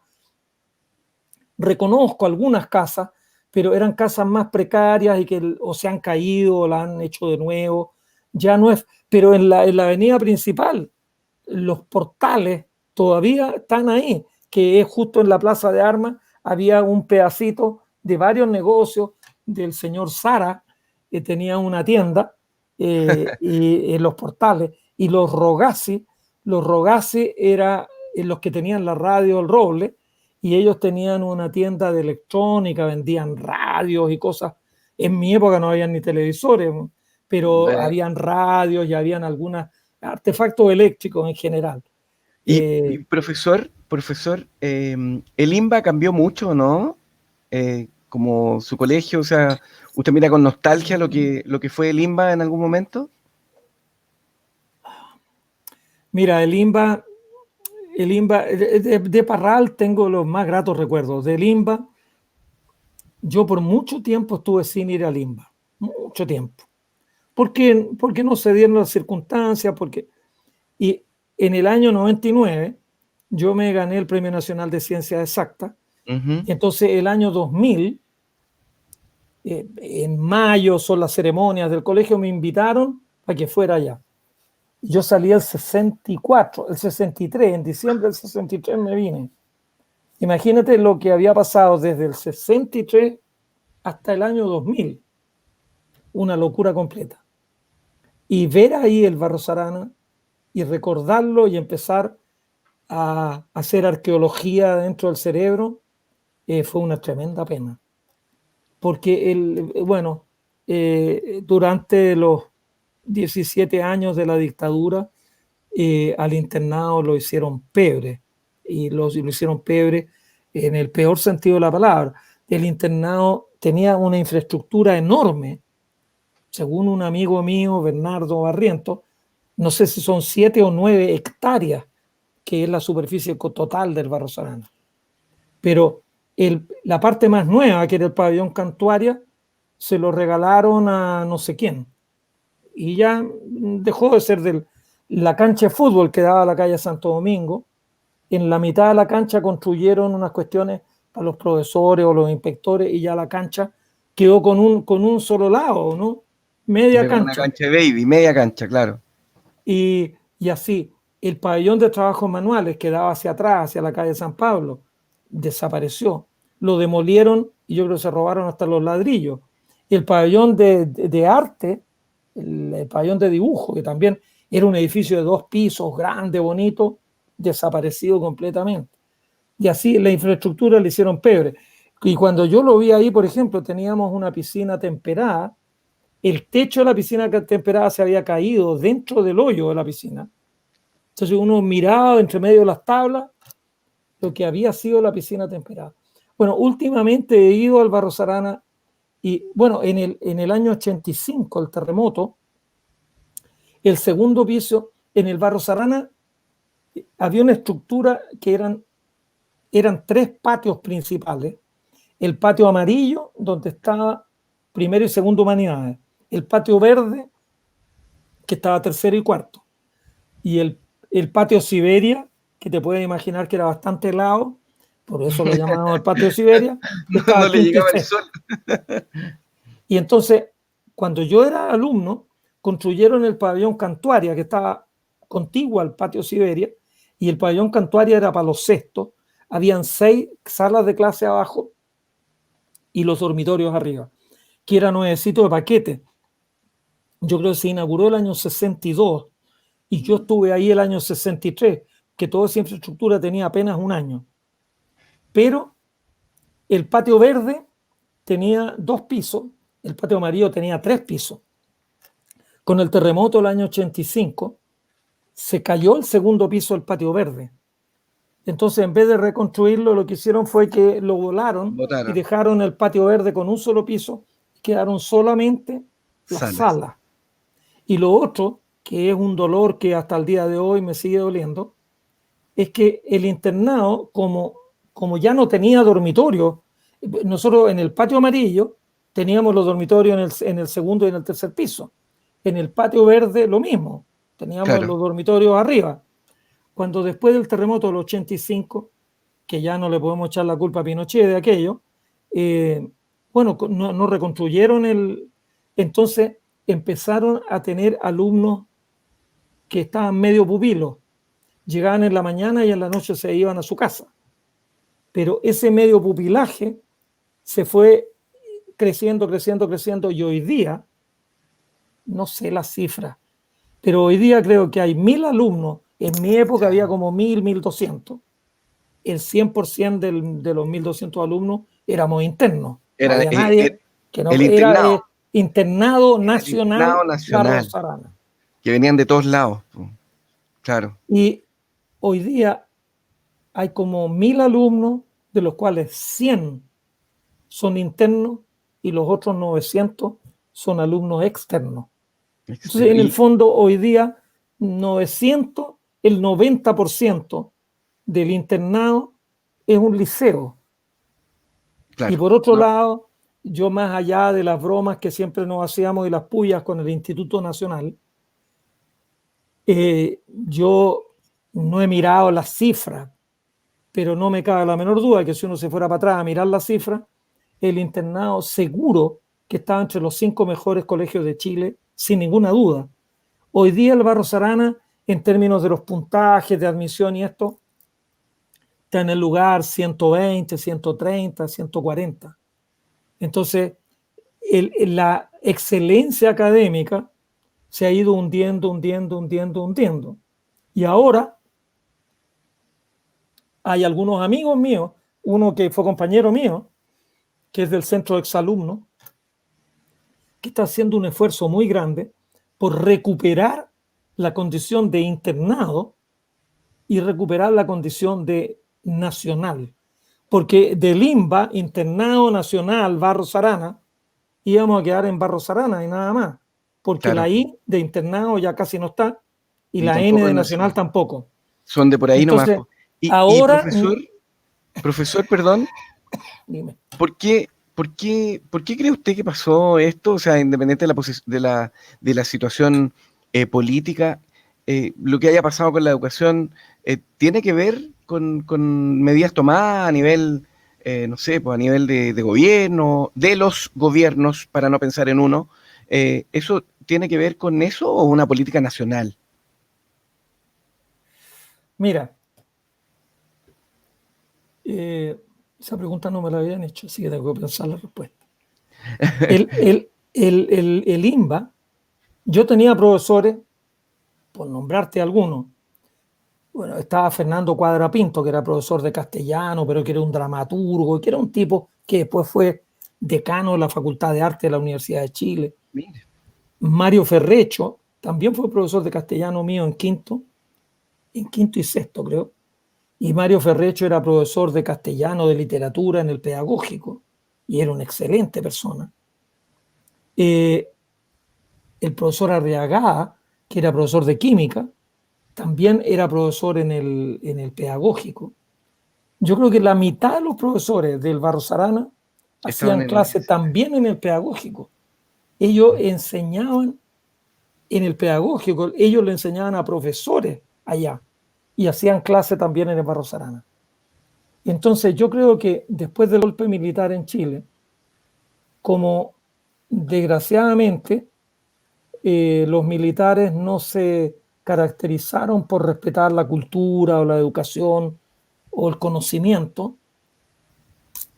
Reconozco algunas casas, pero eran casas más precarias y que o se han caído o la han hecho de nuevo. Ya no es, pero en la avenida principal, los portales todavía están ahí, que es justo en la Plaza de Armas, había un pedacito de varios negocios del señor Sara, que tenía una tienda, y en los portales, y los Rogazzi eran los que tenían la radio El Roble, y ellos tenían una tienda de electrónica, vendían radios y cosas. En mi época no había ni televisores, pero habían radios y habían algunos artefactos eléctricos en general. Y profesor, el IMBA cambió mucho, ¿no? Como su colegio, o sea, ¿usted mira con nostalgia lo que fue el IMBA en algún momento? Mira, el IMBA de Parral tengo los más gratos recuerdos. Del IMBA, yo por mucho tiempo estuve sin ir al IMBA, mucho tiempo. Porque no se dieron las circunstancias, y en el año 99 yo me gané el Premio Nacional de Ciencias Exactas, Ujú. y entonces el año 2000, en mayo son las ceremonias del colegio, me invitaron a que fuera allá. Yo salí el 64, el 63, en diciembre del 63 me vine. Imagínate lo que había pasado desde el 63 hasta el año 2000, una locura completa. Y ver ahí el Barros Arana y recordarlo y empezar a hacer arqueología dentro del cerebro, fue una tremenda pena. Porque bueno, durante los 17 años de la dictadura, al internado lo hicieron pebre, y lo hicieron pebre en el peor sentido de la palabra. El internado tenía una infraestructura enorme, según un amigo mío, Bernardo Barrientos, no sé si son 7 o 9 hectáreas, que es la superficie total del Barros Arana. Pero la parte más nueva, que era el pabellón Cantuaria, se lo regalaron a no sé quién. Y ya dejó de ser la cancha de fútbol que daba a la calle Santo Domingo. En la mitad de la cancha construyeron unas cuestiones para los profesores o los inspectores, y ya la cancha quedó con un solo lado, ¿no? Media Era una cancha. cancha de baby, media cancha, claro. Y así, el pabellón de trabajos manuales que daba hacia atrás, hacia la calle San Pablo, desapareció. Lo demolieron y yo creo que se robaron hasta los ladrillos. El pabellón de arte, el pabellón de dibujo, que también era un edificio de 2 pisos, grande, bonito, desaparecido completamente. Y así la infraestructura le hicieron pebre. Y cuando yo lo vi ahí, por ejemplo, teníamos una piscina temperada. El techo de la piscina temperada se había caído dentro del hoyo de la piscina. Entonces uno miraba entre medio de las tablas lo que había sido la piscina temperada. Bueno, últimamente he ido al Barros Arana y, bueno, en el año 85, el terremoto, el segundo piso, en el Barros Arana había una estructura que eran 3 patios principales. El patio amarillo, donde estaba primero y segundo humanidades, el patio verde, que estaba tercero y cuarto, y el patio Siberia, que te puedes imaginar que era bastante helado, por eso lo llamábamos el patio Siberia, que No estaba le quinto y llegaba el sexto. sol. Y entonces, cuando yo era alumno, construyeron el pabellón Cantuaria, que estaba contiguo al patio Siberia, y el pabellón Cantuaria era para los sextos. Habían 6 salas de clase abajo y los dormitorios arriba, que era nuevecito de paquete. Yo creo que se inauguró el año 62 y yo estuve ahí el año 63, que toda esa infraestructura tenía apenas un año. Pero el patio verde tenía 2 pisos, el patio amarillo tenía 3 pisos. Con el terremoto del año 85 se cayó el segundo piso del patio verde. Entonces, en vez de reconstruirlo, lo que hicieron fue que lo volaron y Botaron dejaron el patio verde con un solo piso y quedaron solamente las salas. salas. Y lo otro, que es un dolor que hasta el día de hoy me sigue doliendo, es que el internado, como ya no tenía dormitorio, nosotros en el patio amarillo teníamos los dormitorios en el segundo y en el tercer piso. En el patio verde lo mismo, teníamos Claro. los dormitorios arriba. Cuando después del terremoto del 85, que ya no le podemos echar la culpa a Pinochet de aquello, bueno, no reconstruyeron entonces empezaron a tener alumnos que estaban medio pupilos, llegaban en la mañana y en la noche se iban a su casa. Pero ese medio pupilaje se fue creciendo, creciendo, creciendo y hoy día, no sé las cifras, pero hoy día creo que hay 1.000 alumnos. En mi época había como 1.000, 1.200. El 100% de los 1.200 alumnos éramos internos. No Era había nadie que no el era internado. internado Era el internado nacional nacional, Barros Arana. que venían de todos lados. Claro. Y hoy día hay como 1.000 alumnos, de los cuales 100 son internos y los otros 900 son alumnos externos. Entonces, en el fondo, hoy día, 900, el 90% del internado es un liceo. Claro. Y por otro No, lado, yo más allá de las bromas que siempre nos hacíamos y las pullas con el Instituto Nacional, yo no he mirado las cifras, pero no me cabe la menor duda que si uno se fuera para atrás a mirar las cifras, el internado seguro que estaba entre los 5 mejores colegios de Chile, sin ninguna duda. Hoy día el Barros Arana, en términos de los puntajes de admisión y esto, está en el lugar 120, 130, 140. Entonces, la excelencia académica se ha ido hundiendo, hundiendo, hundiendo, hundiendo. Y ahora hay algunos amigos míos, uno que fue compañero mío, que es del centro de exalumnos, que está haciendo un esfuerzo muy grande por recuperar la condición de internado y recuperar la condición de nacional. Porque del INBA, Internado Nacional Barros Arana, íbamos a quedar en Barros Arana y nada más. Porque claro. la I de internado ya casi no está y la N tampoco de de nacional nacional. tampoco. Son de por ahí nomás. Entonces, Y ahora, profesor, perdón, dime. ¿por qué cree usted que pasó esto? O sea, independiente de de la situación política, lo que haya pasado con la educación, ¿tiene que ver con medidas tomadas a nivel, no sé, pues a nivel de gobierno, de los gobiernos, para no pensar en uno? ¿Eso tiene que ver con eso o una política nacional? Mira, esa pregunta no me la habían hecho, así que tengo que pensar la respuesta. El INBA, yo tenía profesores, por nombrarte algunos. Bueno, estaba Fernando Cuadrapinto, que era profesor de castellano, pero que era un dramaturgo, que era un tipo que después fue decano de la Facultad de Arte de la Universidad de Chile. Mire. Mario Ferrecho también fue profesor de castellano mío en quinto y sexto, creo. Y Mario Ferrecho era profesor de castellano, de literatura en el pedagógico, y era una excelente persona. El profesor Arriagada, que era profesor de química, también era profesor en el pedagógico. Yo creo que la mitad de los profesores del Barros Arana hacían clase también en el pedagógico. Ellos enseñaban en el pedagógico, ellos le enseñaban a profesores allá y hacían clase también en el Barros Arana. Y entonces yo creo que después del golpe militar en Chile, como desgraciadamente los militares no se caracterizaron por respetar la cultura o la educación o el conocimiento,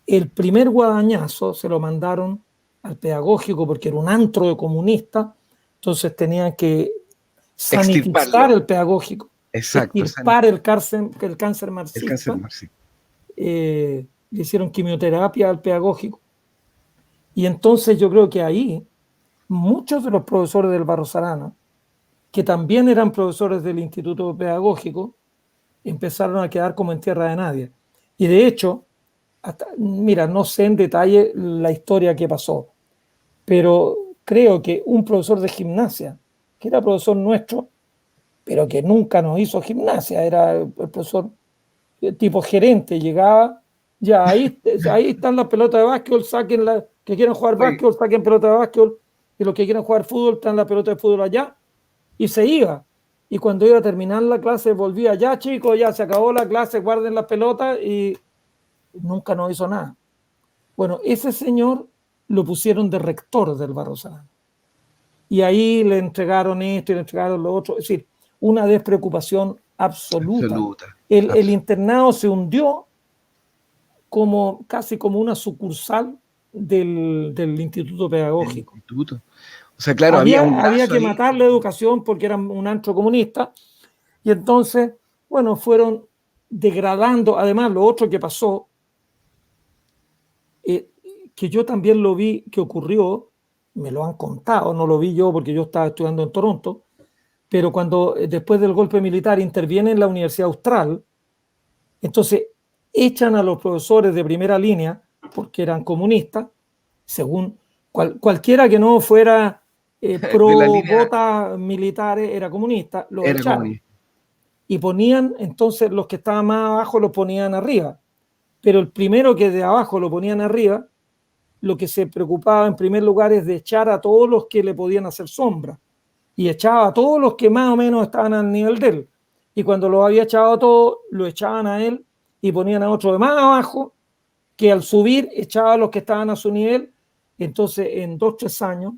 el primer guadañazo se lo mandaron al pedagógico porque era un antro de comunistas, entonces tenían que sanitizar el pedagógico, extirpar el cáncer marxista. Le hicieron quimioterapia al pedagógico. Y entonces yo creo que ahí muchos de los profesores del Barros Arana, que también eran profesores del Instituto Pedagógico, empezaron a quedar como en tierra de nadie. Y de hecho, mira, no sé en detalle la historia que pasó, pero creo que un profesor de gimnasia, que era profesor nuestro, pero que nunca nos hizo gimnasia, era el profesor tipo gerente, llegaba, ya ahí están las pelotas de básquetbol, saquen la que quieran jugar básquetbol, saquen pelota de básquetbol, y los que quieran jugar fútbol están la pelota de fútbol allá, y se iba. Y cuando iba a terminar la clase, volvía, ya chicos, ya se acabó la clase, guarden las pelotas, y nunca nos hizo nada. Bueno, ese señor lo pusieron de rector del Barros Arana. Y ahí le entregaron esto y le entregaron lo otro. Es decir, una despreocupación absoluta. El internado se hundió casi como una sucursal del Instituto Pedagógico. O sea, claro, había que matar la educación porque era un antro comunista. Y entonces, bueno, fueron degradando. Además, lo otro que pasó, que yo también lo vi que ocurrió, me lo han contado, no lo vi yo porque yo estaba estudiando en Toronto, pero cuando después del golpe militar interviene en la Universidad Austral, entonces echan a los profesores de primera línea porque eran comunistas, según cualquiera que no fuera pro botas militares era comunista, los echaron. Y ponían, entonces los que estaban más abajo los ponían arriba, pero el primero que de abajo lo ponían arriba, lo que se preocupaba en primer lugar es de echar a todos los que le podían hacer sombra, y echaba a todos los que más o menos estaban al nivel de él, y cuando lo había echado a todos, lo echaban a él y ponían a otro de más abajo, que al subir echaba a los que estaban a su nivel. Entonces en 2 o 3 años,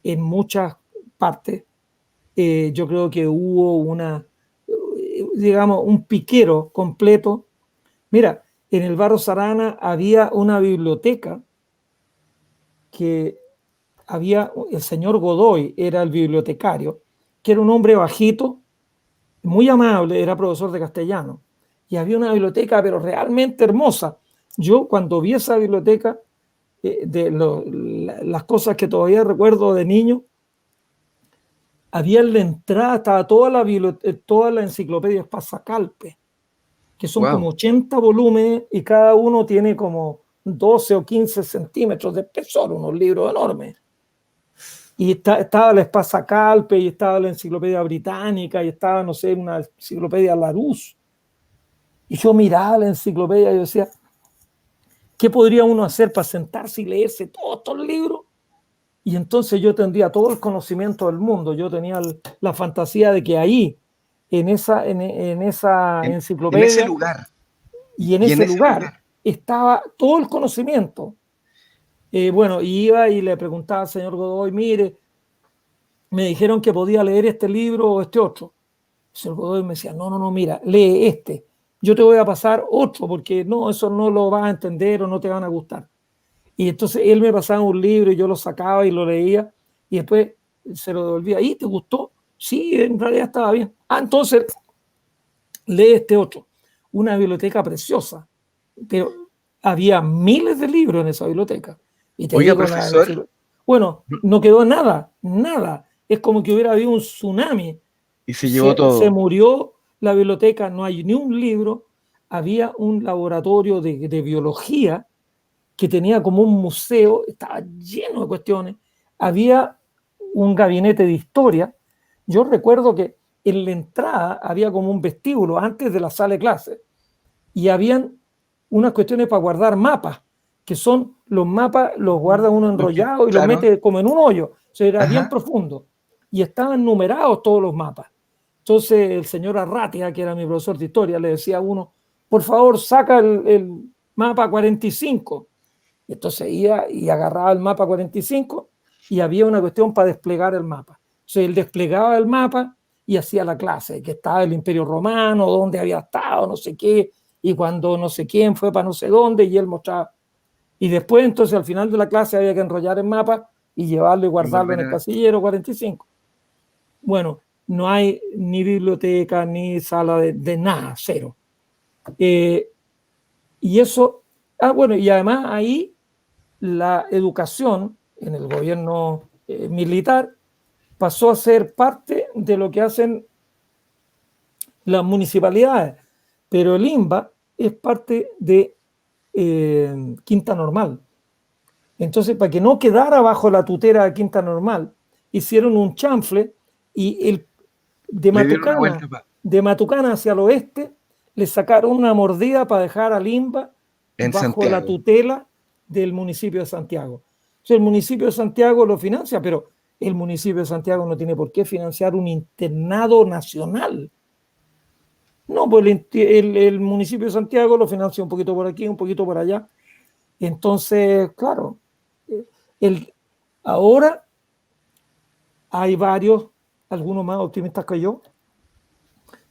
en muchas partes, yo creo que hubo digamos, un piquero completo. Mira, en el Barros Arana había una biblioteca que el señor Godoy era el bibliotecario, que era un hombre bajito, muy amable, era profesor de castellano, y había una biblioteca pero realmente hermosa. Yo cuando vi esa biblioteca, las cosas que todavía recuerdo de niño, había en la entrada, estaba toda la enciclopedia Espasa-Calpe, que son como 80 volúmenes y cada uno tiene como 12 o 15 centímetros de espesor, unos libros enormes. Y estaba la Espasa-Calpe, y estaba la enciclopedia británica, y estaba, no sé, una enciclopedia Larousse. Y yo miraba la enciclopedia y yo decía, ¿qué podría uno hacer para sentarse y leerse todos estos libros? Y entonces yo tendría todo el conocimiento del mundo. Yo tenía la fantasía de que ahí, en esa enciclopedia, en ese lugar, y en ese lugar estaba todo el conocimiento. Bueno, iba y le preguntaba al señor Godoy, mire, me dijeron que podía leer este libro o este otro. El señor Godoy me decía, no, mira, lee este. Yo te voy a pasar otro porque no, eso no lo vas a entender o no te van a gustar. Y entonces él me pasaba un libro y yo lo sacaba y lo leía y después se lo devolvía. ¿Y te gustó? Sí, en realidad estaba bien. Entonces lee este otro. Una biblioteca preciosa, pero había miles de libros en esa biblioteca. Y te digo, profesor, bueno, no quedó nada. Es como que hubiera habido un tsunami. Y se llevó todo. Se murió la biblioteca, no hay ni un libro. Había un laboratorio de biología que tenía como un museo, estaba lleno de cuestiones. Había un gabinete de historia. Yo recuerdo que en la entrada había como un vestíbulo antes de la sala de clases y habían unas cuestiones para guardar mapas. que son los mapas, los guarda uno enrollado y los Claro. mete como en un hoyo. O sea, era bien Ajá. profundo. Y estaban numerados todos los mapas. Entonces el señor Arratia, que era mi profesor de historia, le decía a uno, por favor, saca el mapa 45. Y entonces iba y agarraba el mapa 45 y había una cuestión para desplegar el mapa. Entonces él desplegaba el mapa y hacía la clase, que estaba el Imperio Romano, dónde había estado, no sé qué, y cuando no sé quién fue para no sé dónde, y él mostraba. Y después, entonces, al final de la clase había que enrollar el mapa y llevarlo y guardarlo en el casillero 45. Bueno, no hay ni biblioteca, ni sala de nada, cero. Y eso, bueno, y además ahí la educación en el gobierno militar pasó a ser parte de lo que hacen las municipalidades, pero el INBA es parte de Quinta Normal. Entonces, para que no quedara bajo la tutela de Quinta Normal, hicieron un chanfle y de Matucana hacia el oeste le sacaron una mordida para dejar al INBA En bajo la Santiago. tutela del municipio de Santiago. O sea, el municipio de Santiago lo financia, pero el municipio de Santiago no tiene por qué financiar un internado nacional. No, pues el municipio de Santiago lo financia un poquito por aquí, un poquito por allá. Entonces, claro, ahora hay varios, algunos más optimistas que yo,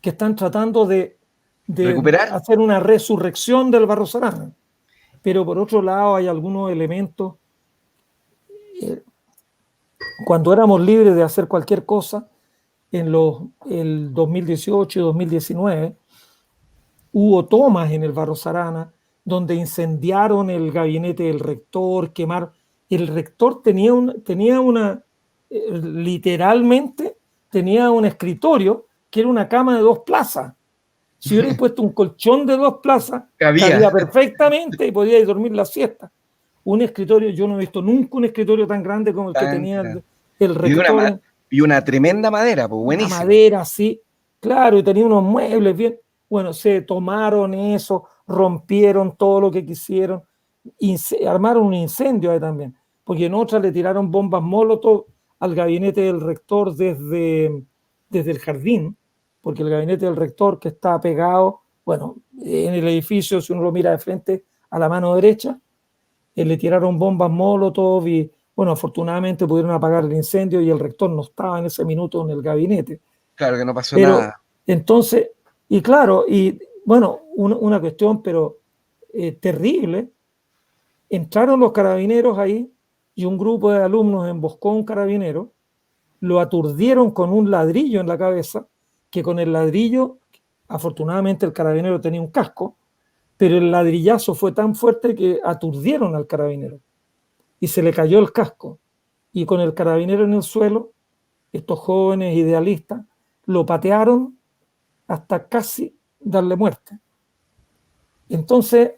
que están tratando de ¿Recuperar? hacer una resurrección del Barros Arana. Pero por otro lado hay algunos elementos. Cuando éramos libres de hacer cualquier cosa, en el 2018 y 2019, hubo tomas en el Barros Arana donde incendiaron el gabinete del rector, quemaron. El rector literalmente tenía un escritorio que era una cama de 2 plazas. Si hubierais puesto un colchón de 2 plazas, cabía perfectamente y podíais dormir la siesta. Un escritorio, yo no he visto nunca un escritorio tan grande como el que tenía el rector. Y una tremenda madera, pues buenísima. Una madera así, claro, y tenía unos muebles bien. Bueno, se tomaron eso, rompieron todo lo que quisieron, armaron un incendio ahí también, porque en otra le tiraron bombas Molotov al gabinete del rector desde el jardín, porque el gabinete del rector, que está pegado, bueno, en el edificio, si uno lo mira de frente a la mano derecha, le tiraron bombas Molotov y, bueno, afortunadamente pudieron apagar el incendio y el rector no estaba en ese minuto en el gabinete. Claro que no pasó nada. Entonces, y claro, y bueno, una cuestión, pero terrible, entraron los carabineros ahí y un grupo de alumnos emboscó a un carabinero, lo aturdieron con un ladrillo en la cabeza, que con el ladrillo, afortunadamente el carabinero tenía un casco, pero el ladrillazo fue tan fuerte que aturdieron al carabinero y se le cayó el casco. Y con el carabinero en el suelo, estos jóvenes idealistas lo patearon hasta casi darle muerte. Entonces,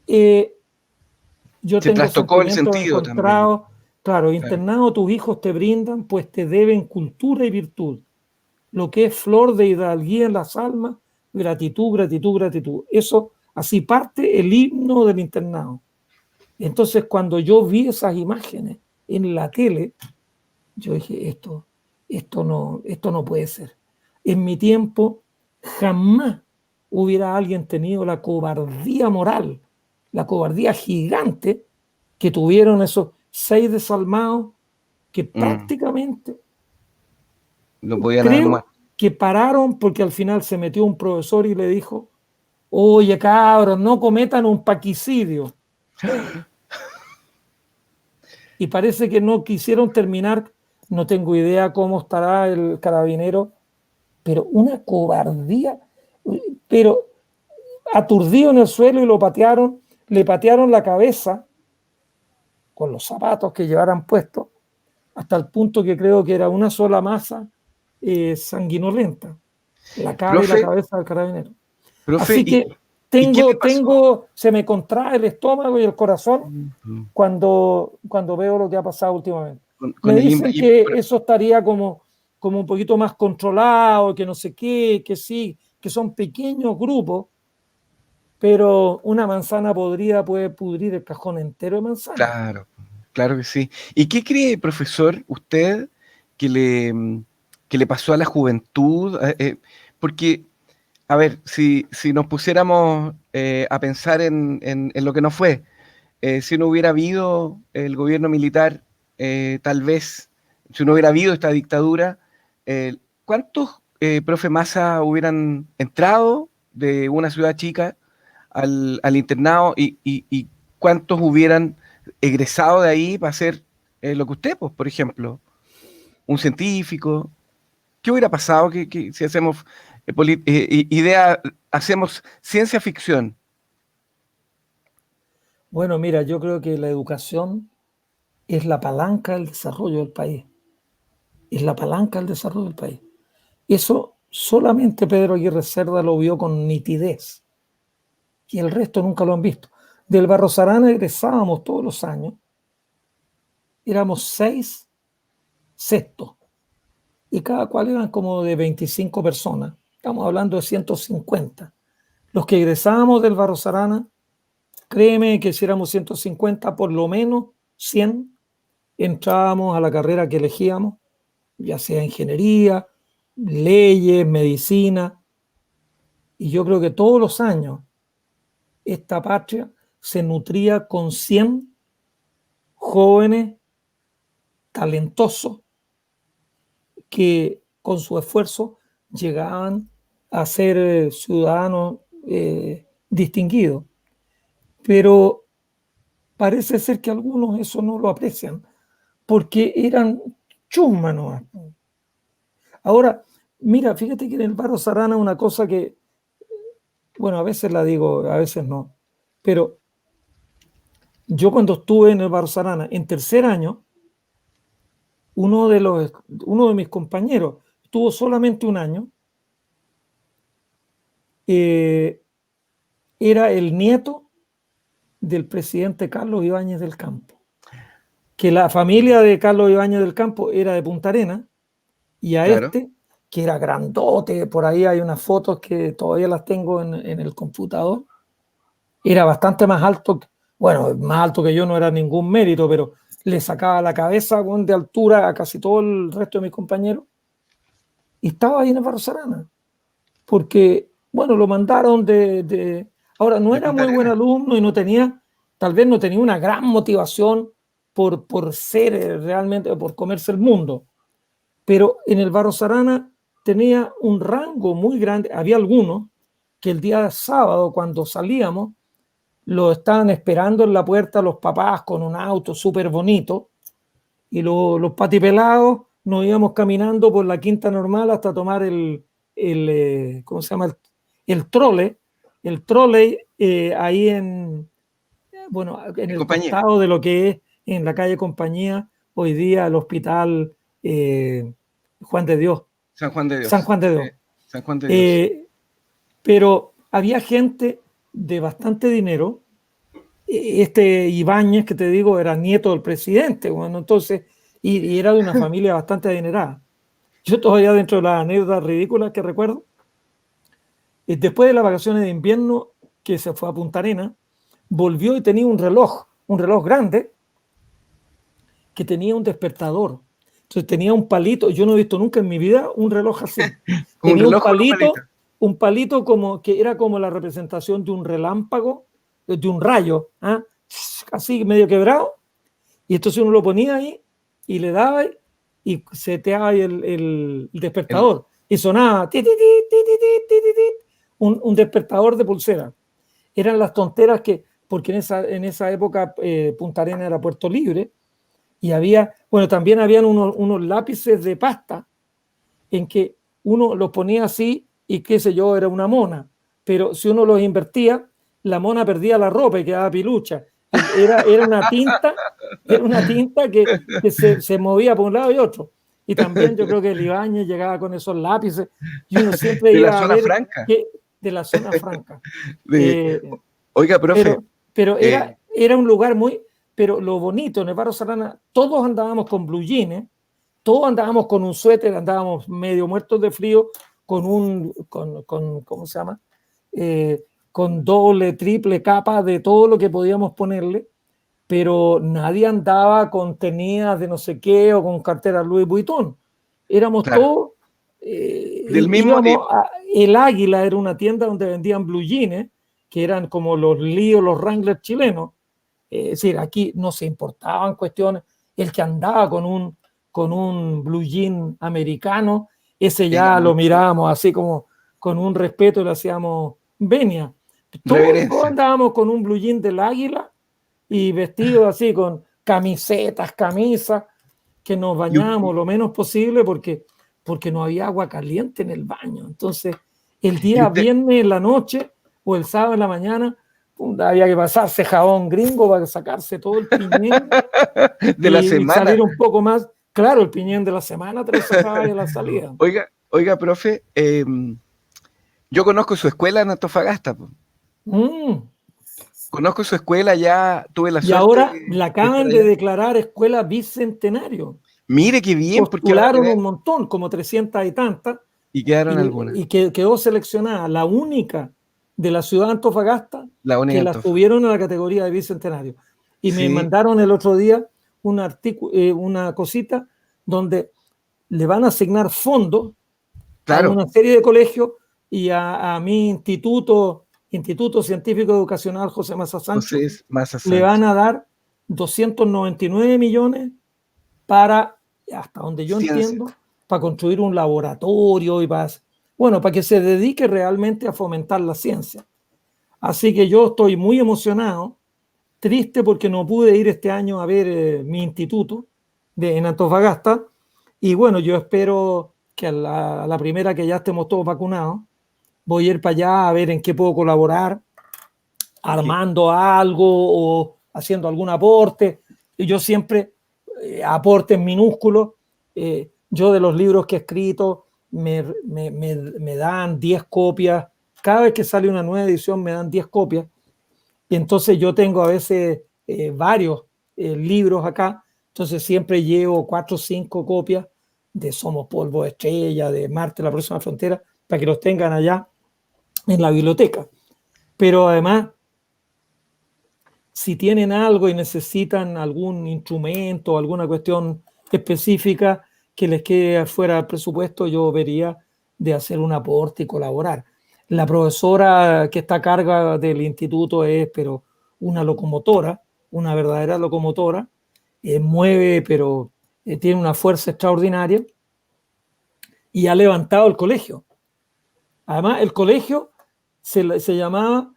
yo se tengo trastocó el sentimientos sentido encontrados. también. Claro, internado tus hijos te brindan, pues te deben cultura y virtud. Lo que es flor de hidalguía en las almas, gratitud, gratitud, gratitud. Eso, así parte el himno del internado. Entonces, cuando yo vi esas imágenes en la tele, yo dije, esto no puede ser. En mi tiempo, jamás hubiera alguien tenido la cobardía moral, la cobardía gigante que tuvieron esos 6 desalmados que prácticamente no podían creo armar. que pararon porque al final se metió un profesor y le dijo, oye cabros, no cometan un paquicidio. Y parece que no quisieron terminar, no tengo idea cómo estará el carabinero, pero una cobardía, pero aturdido en el suelo y lo patearon, le patearon la cabeza con los zapatos que llevaran puestos, hasta el punto que creo que era una sola masa sanguinolenta, la cara y la cabeza del carabinero. Así que se me contrae el estómago y el corazón cuando veo lo que ha pasado últimamente. Me dicen que eso estaría como un poquito más controlado, que no sé qué, que sí, que son pequeños grupos, pero una manzana podrida puede pudrir el cajón entero de manzana. Claro, claro que sí. ¿Y qué cree, profesor, usted que que le pasó a la juventud? Porque, a ver, si nos pusiéramos a pensar en lo que no fue, si no hubiera habido el gobierno militar, tal vez, si no hubiera habido esta dictadura, ¿cuántos profe Massa hubieran entrado de una ciudad chica al internado y cuántos hubieran egresado de ahí para hacer lo que usted, pues, por ejemplo, un científico? ¿Qué hubiera pasado si hacemos hacemos ciencia ficción? Bueno, mira, yo creo que la educación es la palanca del desarrollo del país. Es la palanca del desarrollo del país. Eso solamente Pedro Aguirre Cerda lo vio con nitidez y el resto nunca lo han visto. Del Barros Arana egresábamos todos los años, éramos 6 sextos y cada cual eran como de 25 personas. Estamos hablando de 150. Los que egresábamos del Barros Arana, créeme que si éramos 150, por lo menos 100 entrábamos a la carrera que elegíamos, ya sea ingeniería, leyes, medicina. Y yo creo que todos los años esta patria se nutría con 100 jóvenes talentosos que con su esfuerzo llegaban a ser ciudadanos distinguidos. Pero parece ser que algunos eso no lo aprecian porque eran chusmas nomás. Ahora, mira, fíjate que en el Barros Arana una cosa que, bueno, a veces la digo, a veces no, pero yo cuando estuve en el Barros Arana en tercer año, uno de mis compañeros estuvo solamente un año, era el nieto del presidente Carlos Ibáñez del Campo, que la familia de Carlos Ibáñez del Campo era de Punta Arenas, y a Claro. este, que era grandote, por ahí hay unas fotos que todavía las tengo en el computador, era bastante más alto, bueno, más alto que yo no era ningún mérito, pero le sacaba la cabeza de altura a casi todo el resto de mis compañeros, y estaba ahí en el Barros Arana, porque, bueno, lo mandaron Ahora, no De era Punta muy buen Arenas. alumno y no tenía, tal vez no tenía una gran motivación por ser realmente, por comerse el mundo, pero en el Barros Arana tenía un rango muy grande. Había algunos que el día sábado, cuando salíamos, lo estaban esperando en la puerta los papás con un auto súper bonito, y los patipelados nos íbamos caminando por la Quinta Normal hasta tomar ¿cómo se llama? El trole, ahí bueno, en En el compañía. costado de lo que es en la calle Compañía, hoy día el hospital Juan de Dios, San Juan de San Dios. Juan de Dios. San Juan de Dios. Eh, pero había gente de bastante dinero. Este Ibáñez, que te digo, era nieto del presidente, bueno, entonces, y era de una familia bastante adinerada. Yo todavía, dentro de las anécdotas ridículas que recuerdo, después de las vacaciones de invierno, que se fue a Punta Arenas, volvió y tenía un reloj grande, que tenía un despertador. Entonces tenía un palito, yo no he visto nunca en mi vida un reloj así. Con un Tenía reloj con un palito. un palito como que era como la representación de un relámpago, de un rayo, ¿eh? Así medio quebrado, y entonces uno lo ponía ahí y le daba y seteaba ahí el El, despertador y sonaba un despertador de pulsera. Eran las tonteras que, porque en esa época Punta Arenas era Puerto Libre, y había, bueno, también habían unos lápices de pasta en que uno los ponía así y qué sé yo, era una mona, pero si uno los invertía, la mona perdía la ropa y quedaba pilucha. Era una tinta, que se movía por un lado y otro. Y también yo creo que el Ibáñez llegaba con esos lápices y uno siempre de la iba a zona ver franca. de la zona franca. De, Eh, oiga, profe, pero eh, era un lugar muy, pero lo bonito en el Barrio Sarana, todos andábamos con blue jeans, todos andábamos con un suéter, andábamos medio muertos de frío, ¿cómo se llama? con doble, triple capa de todo lo que podíamos ponerle, pero nadie andaba con tenidas de no sé qué o con carteras Louis Vuitton. Éramos Claro. todos, Del mismo íbamos tipo. El Águila era una tienda donde vendían blue jeans, que eran como los Líos, los Wrangler chilenos. Es decir, aquí no se importaban cuestiones. El que andaba con un blue jean americano, ese Era ya lo muy mirábamos así como con un respeto y le hacíamos venia. Todos reverencia. andábamos con un blue jean del Águila y vestidos así con camisetas, camisas, que nos Y, u- bañábamos lo menos posible porque no había agua caliente en el baño. Entonces, el y día usted, viernes en la noche o el sábado en la mañana, había que pasarse jabón gringo para sacarse todo el piñén de la y semana. salir un poco más. Claro, el piñén de la semana te lo sacaba a la salida. Oiga, profe, yo conozco su escuela en Antofagasta, po. Mm. Conozco su escuela, ya tuve la Y suerte ahora la de estar acaban de allá. declarar escuela bicentenario. Mire qué bien, porque van a Postularon tener, un montón, como 300 y tantas, y quedaron algunas, y que quedó seleccionada la única de la ciudad de Antofagasta la única que en la Antofa. subieron a la categoría de bicentenario. Y me Sí, mandaron el otro día un artículo, una cosita donde le van a asignar fondos a claro, una serie de colegios y a mi Instituto Científico Educacional José Maza José Sancho, es Maza le van Sancho. a dar 299 millones para, hasta donde yo Ciencia. entiendo, para construir un laboratorio y para que se dedique realmente a fomentar la ciencia. Así que yo estoy muy emocionado, triste porque no pude ir este año a ver mi instituto en Antofagasta. Y bueno, yo espero que a la primera que ya estemos todos vacunados, voy a ir para allá a ver en qué puedo colaborar, Que- armando algo o haciendo algún aporte. Y yo siempre aportes minúsculos. Yo de los libros que he escrito me dan 10 copias. Cada vez que sale una nueva edición me dan 10 copias. Y entonces yo tengo a veces varios libros acá. Entonces siempre llevo 4 o 5 copias de Somos Polvo de Estrella, de Marte, la próxima frontera, para que los tengan allá en la biblioteca. Pero además, si tienen algo y necesitan algún instrumento, alguna cuestión específica que les quede fuera del presupuesto, yo vería de hacer un aporte y colaborar. La profesora que está a cargo del instituto es, pero una locomotora, una verdadera locomotora, mueve, pero tiene una fuerza extraordinaria y ha levantado el colegio. Además, el colegio se llamaba,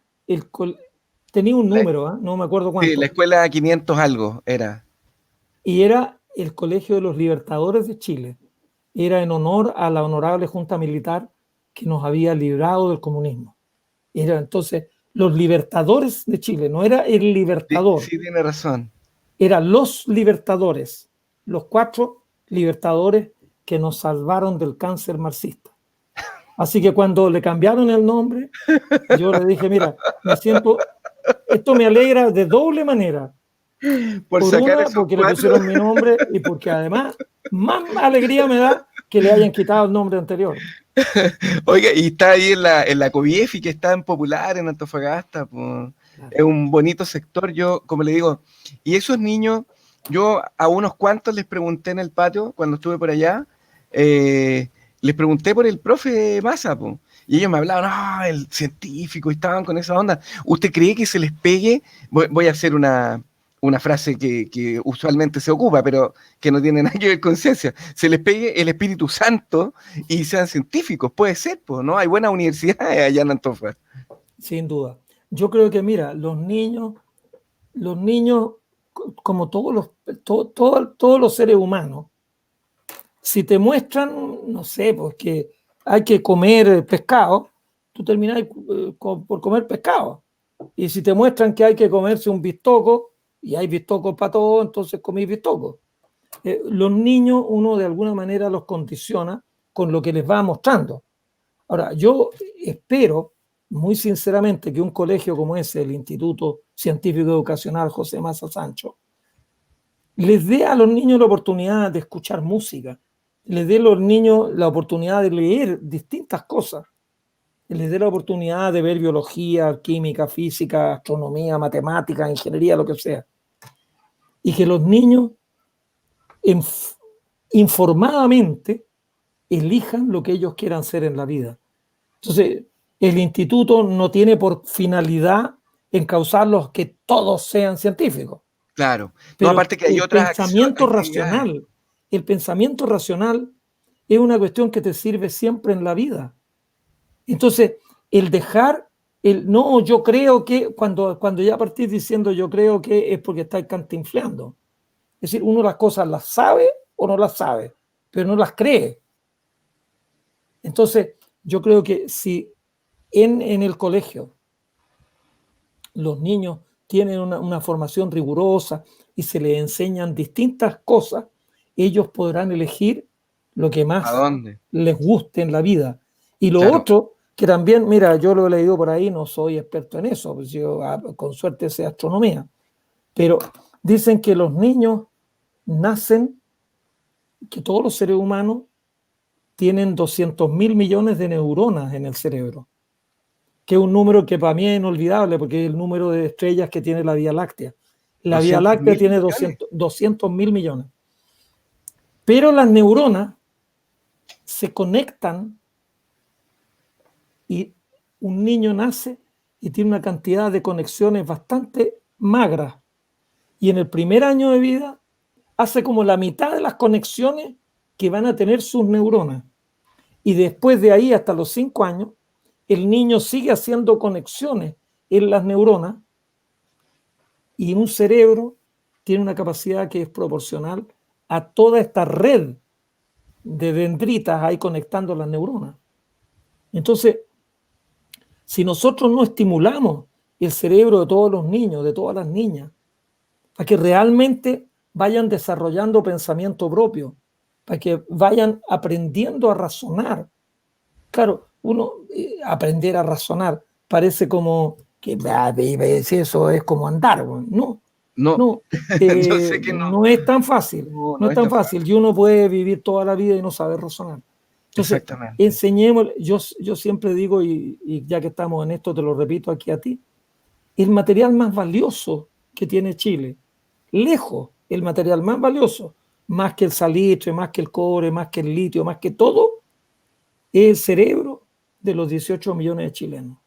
tenía un la, número, no me acuerdo sí, la cuánto, escuela 500 algo era. y era el Colegio de los Libertadores de Chile. Era en honor a la honorable Junta Militar que nos había librado del comunismo. Era entonces los Libertadores de Chile, no era el Sí, Libertador, sí tiene razón. eran los Libertadores, los 4 libertadores que nos salvaron del cáncer marxista. Así que cuando le cambiaron el nombre, yo le dije, mira, esto me alegra de doble manera. Por Por sacar una, esos porque le cuatro. pusieron mi nombre y porque además más alegría me da que le hayan quitado el nombre anterior. Oiga, y está ahí en la Coviefi, que es tan popular en Antofagasta, pues. Claro. Es un bonito sector, yo, como le digo, y esos niños, yo a unos cuantos les pregunté en el patio, cuando estuve por allá, les pregunté por el profe Massa, pues, y ellos me hablaban, ah, el científico, y estaban con esa onda. ¿Usted cree que se les pegue? Voy a hacer una frase que usualmente se ocupa, pero que no tiene nada que ver con ciencia. Se les pegue el Espíritu Santo y sean científicos, puede ser, pues, ¿no? Hay buenas universidades allá en Antofa. Sin duda. Yo creo que, mira, los niños como todos los seres humanos, si te muestran, no sé, pues que hay que comer pescado, tú terminas por comer pescado. Y si te muestran que hay que comerse un bistoco, y hay bistocos para todo, entonces comí bistoco. Los niños uno de alguna manera los condiciona con lo que les va mostrando. Ahora, yo espero muy sinceramente que un colegio como ese, el Instituto Científico Educacional José Maza Sancho, les dé a los niños la oportunidad de escuchar música, les dé a los niños la oportunidad de leer distintas cosas. les dé la oportunidad de ver biología, química, física, astronomía, matemática, ingeniería, lo que sea. Y que los niños informadamente elijan lo que ellos quieran ser en la vida. Entonces, el instituto no tiene por finalidad encauzarlos que todos sean científicos. Claro. No, Pero aparte que hay otras actividades. el pensamiento racional es una cuestión que te sirve siempre en la vida. Entonces, el dejar, no, yo creo que, cuando ya partís diciendo yo creo que, es porque estáis cantinfleando. Es decir, uno las cosas las sabe o no las sabe, pero no las cree. Entonces, yo creo que si en el colegio los niños tienen una formación rigurosa y se les enseñan distintas cosas, ellos podrán elegir lo que ¿A más dónde? les guste en la vida. Y lo Claro. otro, que también, mira, yo lo he leído por ahí, no soy experto en eso, pues yo con suerte sé astronomía, pero dicen que los niños nacen, que todos los seres humanos tienen 200.000 millones de neuronas en el cerebro, que es un número que para mí es inolvidable porque es el número de estrellas que tiene la Vía Láctea. La Vía 200 Láctea mil tiene millones. 200.000 millones. Pero las neuronas se conectan y un niño nace y tiene una cantidad de conexiones bastante magras. Y en el primer año de vida hace como la mitad de las conexiones que van a tener sus neuronas. Y después de ahí, hasta los 5 años, el niño sigue haciendo conexiones en las neuronas y un cerebro tiene una capacidad que es proporcional a toda esta red de dendritas ahí conectando las neuronas. Entonces, si nosotros no estimulamos el cerebro de todos los niños, de todas las niñas, para que realmente vayan desarrollando pensamiento propio, para que vayan aprendiendo a razonar. Claro, uno aprender a razonar parece como que eso es como andar, no, No, no, yo sé que no. no es tan fácil, No, no no es es tan tan fácil, fácil. y uno puede vivir toda la vida y no saber razonar. Entonces, Exactamente. enseñemos, yo siempre digo, y ya que estamos en esto, te lo repito aquí a ti, el material más valioso que tiene Chile, lejos, el material más valioso, más que el salitre, más que el cobre, más que el litio, más que todo, es el cerebro de los 18 millones de chilenos.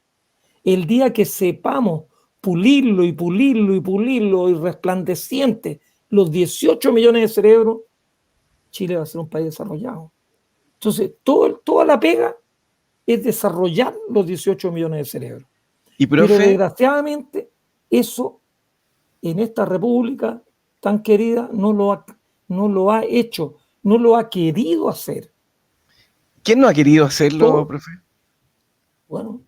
El día que sepamos pulirlo y pulirlo y pulirlo y resplandeciente los 18 millones de cerebros, Chile va a ser un país desarrollado. Entonces, toda la pega es desarrollar los 18 millones de cerebros. Y Pero profe, desgraciadamente, eso en esta república tan querida no lo ha hecho, no lo ha querido hacer. ¿quién no ha querido hacerlo, Todo, profe? bueno,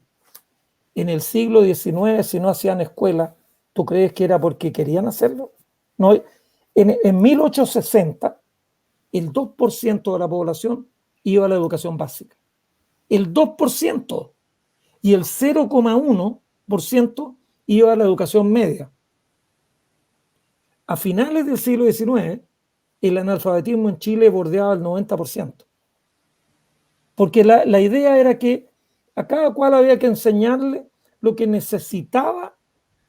en el siglo XIX, si no hacían escuela, ¿tú crees que era porque querían hacerlo? No, en 1860, el 2% de la población iba a la educación básica. El 2%. Y el 0,1% iba a la educación media. A finales del siglo XIX, el analfabetismo en Chile bordeaba el 90%. Porque la idea era que a cada cual había que enseñarle lo que necesitaba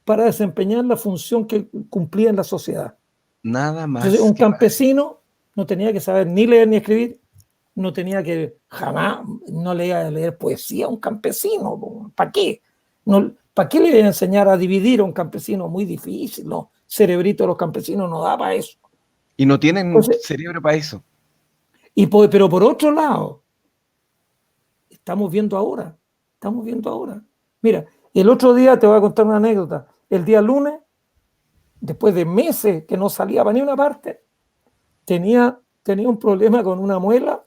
para desempeñar la función que cumplía en la sociedad. Nada Entonces, más un que para eso. campesino no tenía que saber ni leer ni escribir, no tenía que jamás, no le iba a leer poesía a un campesino. ¿Para qué? No, ¿para qué le iba a enseñar a dividir a un campesino? Muy difícil, ¿no? Cerebrito de los campesinos no da para eso. Y no tienen Entonces, cerebro para eso. pero por otro lado, estamos viendo ahora. Mira, el otro día te voy a contar una anécdota. El día lunes, después de meses que no salía para ni una parte, tenía un problema con una muela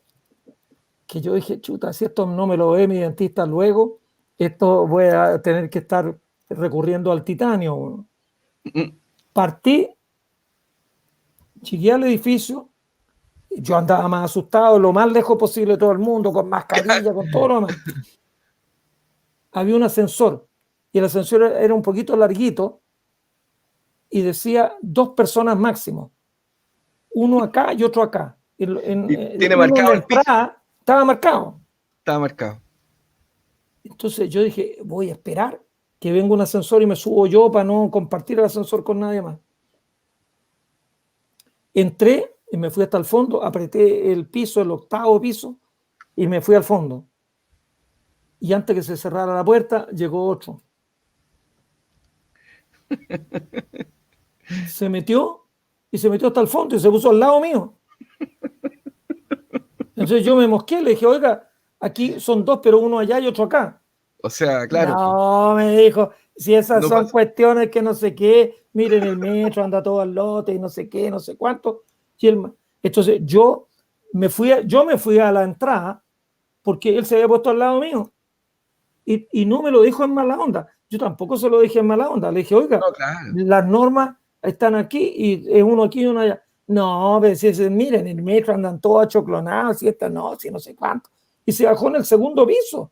que yo dije, chuta, si esto no me lo ve mi dentista luego, esto voy a tener que estar recurriendo al titanio. Mm, Partí, llegué al edificio, yo andaba más asustado, lo más lejos posible de todo el mundo, con mascarilla, con todo lo demás. Había un ascensor y el ascensor era un poquito larguito y decía 2 personas máximo, uno acá y otro acá. Y tiene Uno en marcado la el piso. entrada estaba marcado. Estaba marcado. Entonces yo dije, voy a esperar que venga un ascensor y me subo yo para no compartir el ascensor con nadie más. Entré y me fui hasta el fondo, apreté el piso, el 8º piso, y me fui al fondo. Y antes que se cerrara la puerta, llegó otro. Se metió hasta el fondo y se puso al lado mío. Entonces yo me mosqué, le dije, oiga, aquí son dos, pero uno allá y otro acá. O sea, claro, No, me dijo, si esas no son pasa. cuestiones que no sé qué, miren el metro, anda todo al lote y no sé qué, no sé cuánto. Entonces yo me fui a la entrada porque él se había puesto al lado mío y no me lo dijo en mala onda. Yo tampoco se lo dije en mala onda. Le dije, oiga, No, claro. las normas están aquí y es uno aquí y uno allá. No, pero si miren, en el metro andan todos achoclonados, si esta no, si no sé cuánto. Y se bajó en el segundo piso.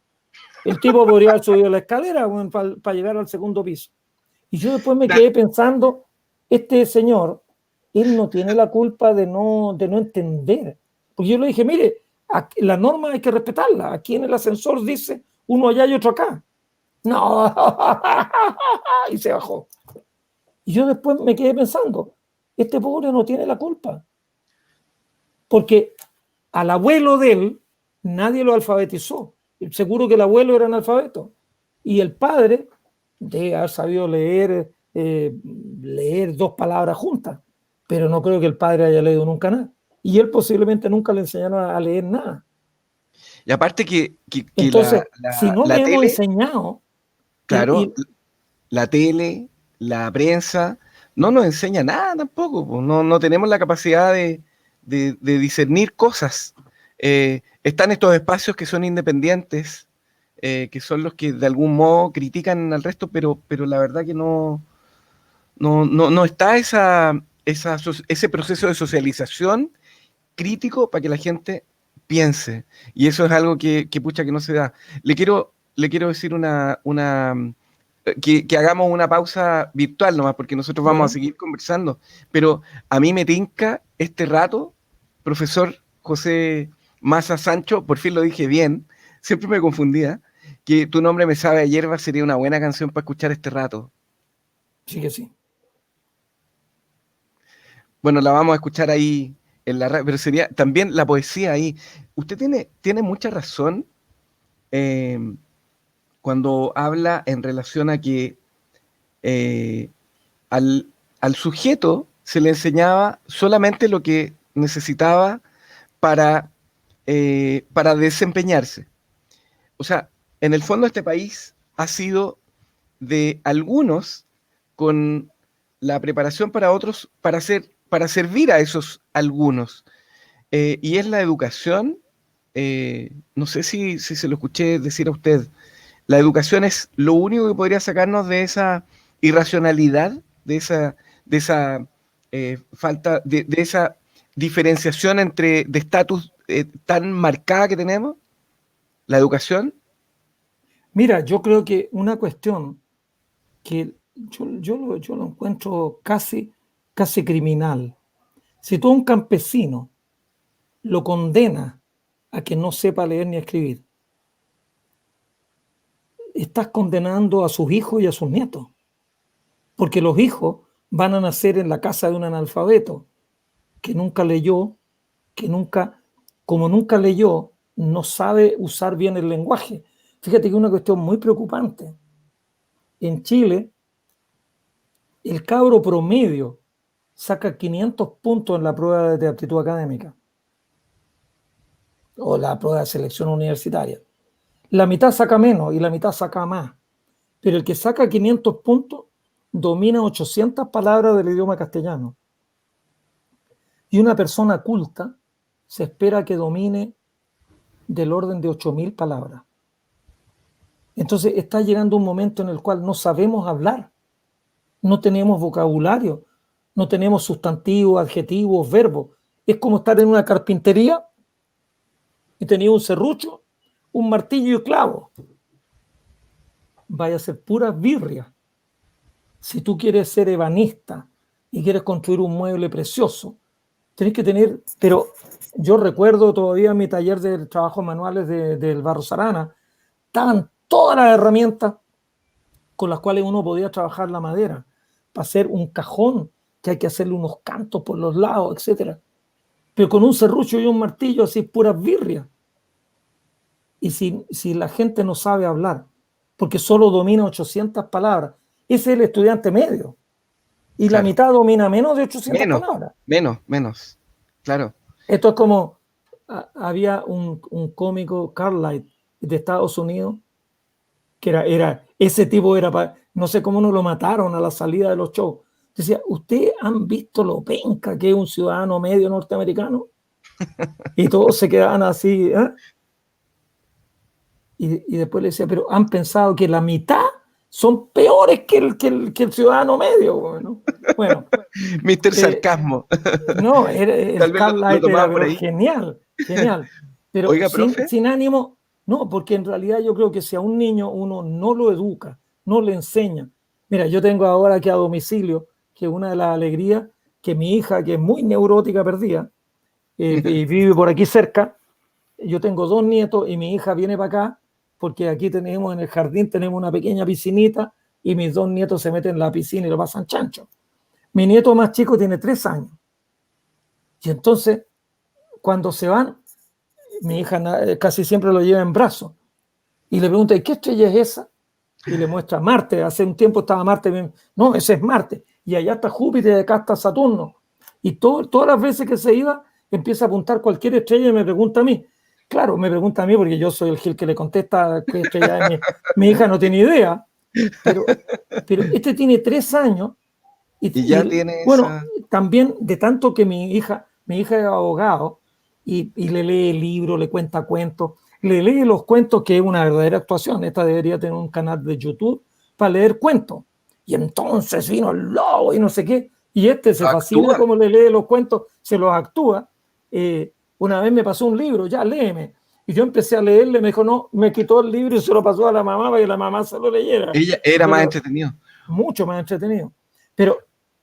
El tipo podría haber subido la escalera, bueno, para llegar al segundo piso. Y yo después me quedé pensando, este señor, él no tiene la culpa de no entender. Porque yo le dije, mire, la norma hay que respetarla. Aquí en el ascensor dice uno allá y otro acá. No, y se bajó. Y yo después me quedé pensando, este pobre no tiene la culpa. Porque al abuelo de él nadie lo alfabetizó. Seguro que el abuelo era analfabeto. Y el padre debe haber sabido leer 2 palabras juntas, pero no creo que el padre haya leído nunca nada. Y él posiblemente nunca le enseñaron a leer nada. Y aparte que Entonces, si no la le hemos tele, enseñado, claro, y la tele, la prensa, no nos enseña nada tampoco, pues. No, no tenemos la capacidad de discernir cosas. Están estos espacios que son independientes, que son los que de algún modo critican al resto, pero la verdad que no está ese proceso de socialización crítico para que la gente piense. Y eso es algo que pucha que no se da. Le quiero decir que hagamos una pausa virtual nomás, porque nosotros vamos a bueno, seguir conversando. Pero a mí me tinca este rato, profesor José Maza Sancho, por fin lo dije bien, siempre me confundía, que Tu nombre me sabe a hierba sería una buena canción para escuchar este rato. sí que sí. Bueno, la vamos a escuchar ahí en la radio, pero sería también la poesía ahí. Usted tiene mucha razón eh, cuando habla en relación a que eh, al, al sujeto se le enseñaba solamente lo que necesitaba para desempeñarse. O sea, en el fondo este país ha sido de algunos con la preparación para otros para servir a esos algunos. Y es la educación, no sé si se lo escuché decir a usted, la educación es lo único que podría sacarnos de esa irracionalidad, de esa falta, de esa diferenciación de estatus tan marcada que tenemos, la educación. Mira, yo creo que una cuestión que yo lo encuentro casi criminal. Si tú a un campesino lo condenas a que no sepa leer ni escribir, estás condenando a sus hijos y a sus nietos, porque los hijos van a nacer en la casa de un analfabeto que nunca leyó, que nunca, como nunca leyó, no sabe usar bien el lenguaje. Fíjate que es una cuestión muy preocupante. En Chile, el cabro promedio saca 500 puntos en la prueba de aptitud académica o la prueba de selección universitaria. La mitad saca menos y la mitad saca más. Pero el que saca 500 puntos domina 800 palabras del idioma castellano. Y una persona culta se espera que domine del orden de 8000 palabras. Entonces está llegando un momento en el cual no sabemos hablar, no tenemos vocabulario, no tenemos sustantivos, adjetivos, verbos. Es como estar en una carpintería y tenía un serrucho, un martillo y clavo. Vaya a ser pura birria. Si tú quieres ser ebanista y quieres construir un mueble precioso, tenés que tener, pero yo recuerdo todavía mi taller de trabajos manuales del Barros Arana, estaban todas las herramientas con las cuales uno podía trabajar la madera, para hacer un cajón, que hay que hacerle unos cantos por los lados, etcétera. Pero con un serrucho y un martillo, así puras birrias. Y si la gente no sabe hablar, porque solo domina 800 palabras, ese es el estudiante medio. Y la mitad domina menos de 800 palabras. Menos. Claro. Esto es como, había un cómico, Cartwright, de Estados Unidos, que ese tipo era, no sé cómo no lo mataron a la salida de los shows. Decía, ¿ustedes han visto lo penca que es un ciudadano medio norteamericano? Y todos se quedaban así, ¿eh? Y después le decía, pero han pensado que la mitad son peores que el ciudadano medio. Bueno, Mr. Sarcasmo. No, el Cartwright era pero genial. Pero Oiga, sin ánimo, no, porque en realidad yo creo que si a un niño uno no lo educa, no le enseña. Mira, yo tengo ahora aquí a domicilio, que una de las alegrías, que mi hija, que es muy neurótica perdida, y vive por aquí cerca, yo tengo 2 nietos y mi hija viene para acá, porque aquí tenemos en el jardín, tenemos una pequeña piscinita y mis 2 nietos se meten en la piscina y lo pasan chancho. Mi nieto más chico tiene 3 años. Y entonces, cuando se van, mi hija casi siempre lo lleva en brazos. Y le pregunta, ¿y qué estrella es esa? Y le muestra Marte. Hace un tiempo estaba Marte. No, ese es Marte. Y allá está Júpiter y acá está Saturno. Y todas las veces que se iba, empieza a apuntar cualquier estrella y me pregunta a mí. Claro, me pregunta a mí porque yo soy el Gil que le contesta qué estrella es. Mi hija no tiene idea. Pero este tiene 3 años. Y ya tiene bueno, también de tanto que mi hija es abogado y le lee libros, le cuenta cuentos, le lee los cuentos, que es una verdadera actuación. Esta debería tener un canal de YouTube para leer cuentos. Y entonces vino el lobo y no sé qué. Y se fascina como le lee los cuentos, se los actúa. Una vez me pasó un libro, ya léeme. Y yo empecé a leerle, me dijo, no, me quitó el libro y se lo pasó a la mamá para que la mamá se lo leyera. Ella era más entretenido. Mucho más entretenido. Pero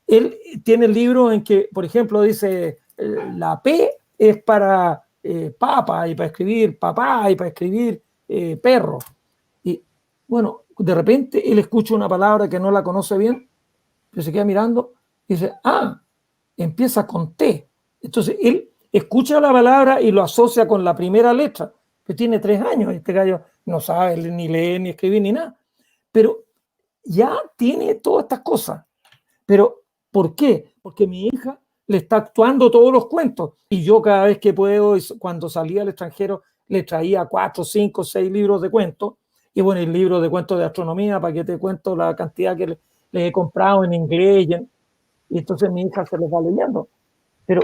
él tiene el libro en que, por ejemplo, dice, la P es para papa y para escribir papá y para escribir perro. Y bueno, de repente él escucha una palabra que no la conoce bien, pero se queda mirando y dice, empieza con T. Entonces él escucha la palabra y lo asocia con la primera letra. Pero tiene 3 años, este gallo no sabe ni leer, ni escribir, ni nada. Pero ya tiene todas estas cosas. Pero ¿por qué? Porque mi hija le está actuando todos los cuentos. Y yo cada vez que puedo, cuando salía al extranjero, le traía 4, 5, 6 libros de cuentos. Y bueno, el libro de cuentos de astronomía, para que te cuento la cantidad que le he comprado en inglés. Y entonces mi hija se los va leyendo. Pero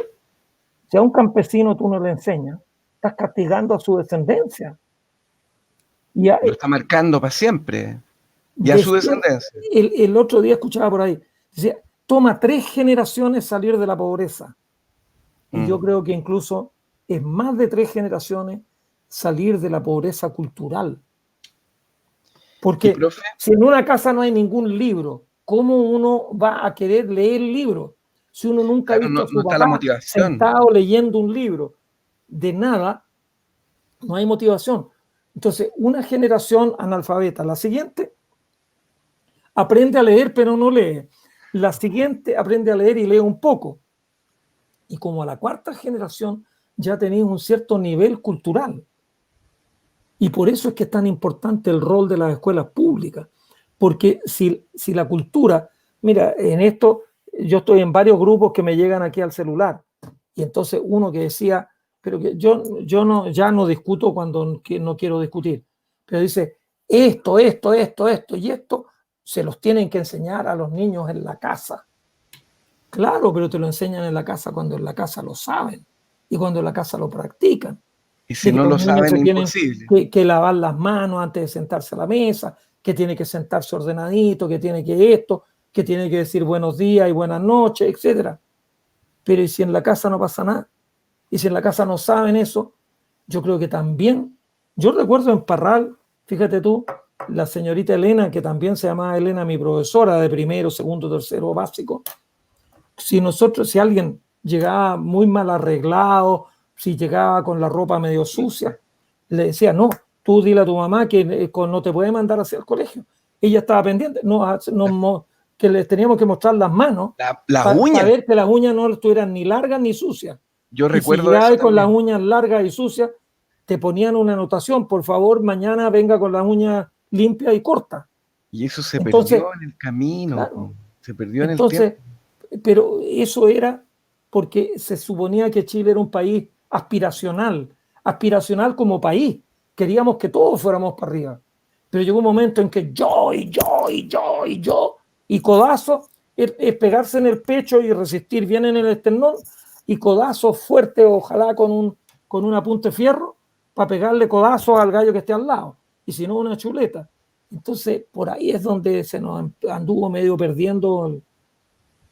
si a un campesino tú no le enseñas, estás castigando a su descendencia. Lo está marcando para siempre. Y a su descendencia. El otro día escuchaba por ahí, decía, toma 3 generaciones salir de la pobreza. Y yo creo que incluso es más de 3 generaciones salir de la pobreza cultural. Porque si en una casa no hay ningún libro, ¿cómo uno va a querer leer el libro? Si uno nunca ha visto a su papá sentado leyendo un libro, de nada, no hay motivación. Entonces, una generación analfabeta. La siguiente aprende a leer, pero no lee. La siguiente aprende a leer y lee un poco. Y como a la 4ª generación ya tenéis un cierto nivel cultural. Y por eso es que es tan importante el rol de las escuelas públicas. Porque si la cultura, mira, en esto yo estoy en varios grupos que me llegan aquí al celular. Y entonces uno que decía, pero que yo ya no discuto cuando no quiero discutir. Pero dice, esto, y esto se los tienen que enseñar a los niños en la casa. Claro, pero te lo enseñan en la casa cuando en la casa lo saben y cuando en la casa lo practican. Y si no lo saben, es imposible. Que lavar las manos antes de sentarse a la mesa, que tiene que sentarse ordenadito, que tiene que esto, que tiene que decir buenos días y buenas noches, etc. Pero ¿y si en la casa no pasa nada? Y si en la casa no saben eso, yo creo que también, yo recuerdo en Parral, fíjate tú, la señorita Elena, que también se llamaba Elena, mi profesora de primero, segundo, tercero básico, si alguien llegaba muy mal arreglado, si llegaba con la ropa medio sucia, le decía, no, tú dile a tu mamá que no te puede mandar hacia el colegio. Ella estaba pendiente, que les teníamos que mostrar las manos Las para uñas. ver que las uñas no estuvieran ni largas ni sucias. Yo Y si recuerdo eso llegabas con las también. uñas largas y sucias, te ponían una anotación, por favor, mañana venga con las uñas limpias y cortas. Y eso se Entonces, perdió en el camino, claro, se perdió en el tiempo. entonces, pero eso era porque se suponía que Chile era un país aspiracional, aspiracional como país. Queríamos que todos fuéramos para arriba. Pero llegó un momento en que yo, y yo, y yo, y yo, y codazo es pegarse en el pecho y resistir bien en el esternón, y codazo fuerte, ojalá con una punta de fierro, para pegarle codazo al gallo que esté al lado. Y si no, una chuleta. Entonces, por ahí es donde se nos anduvo medio perdiendo.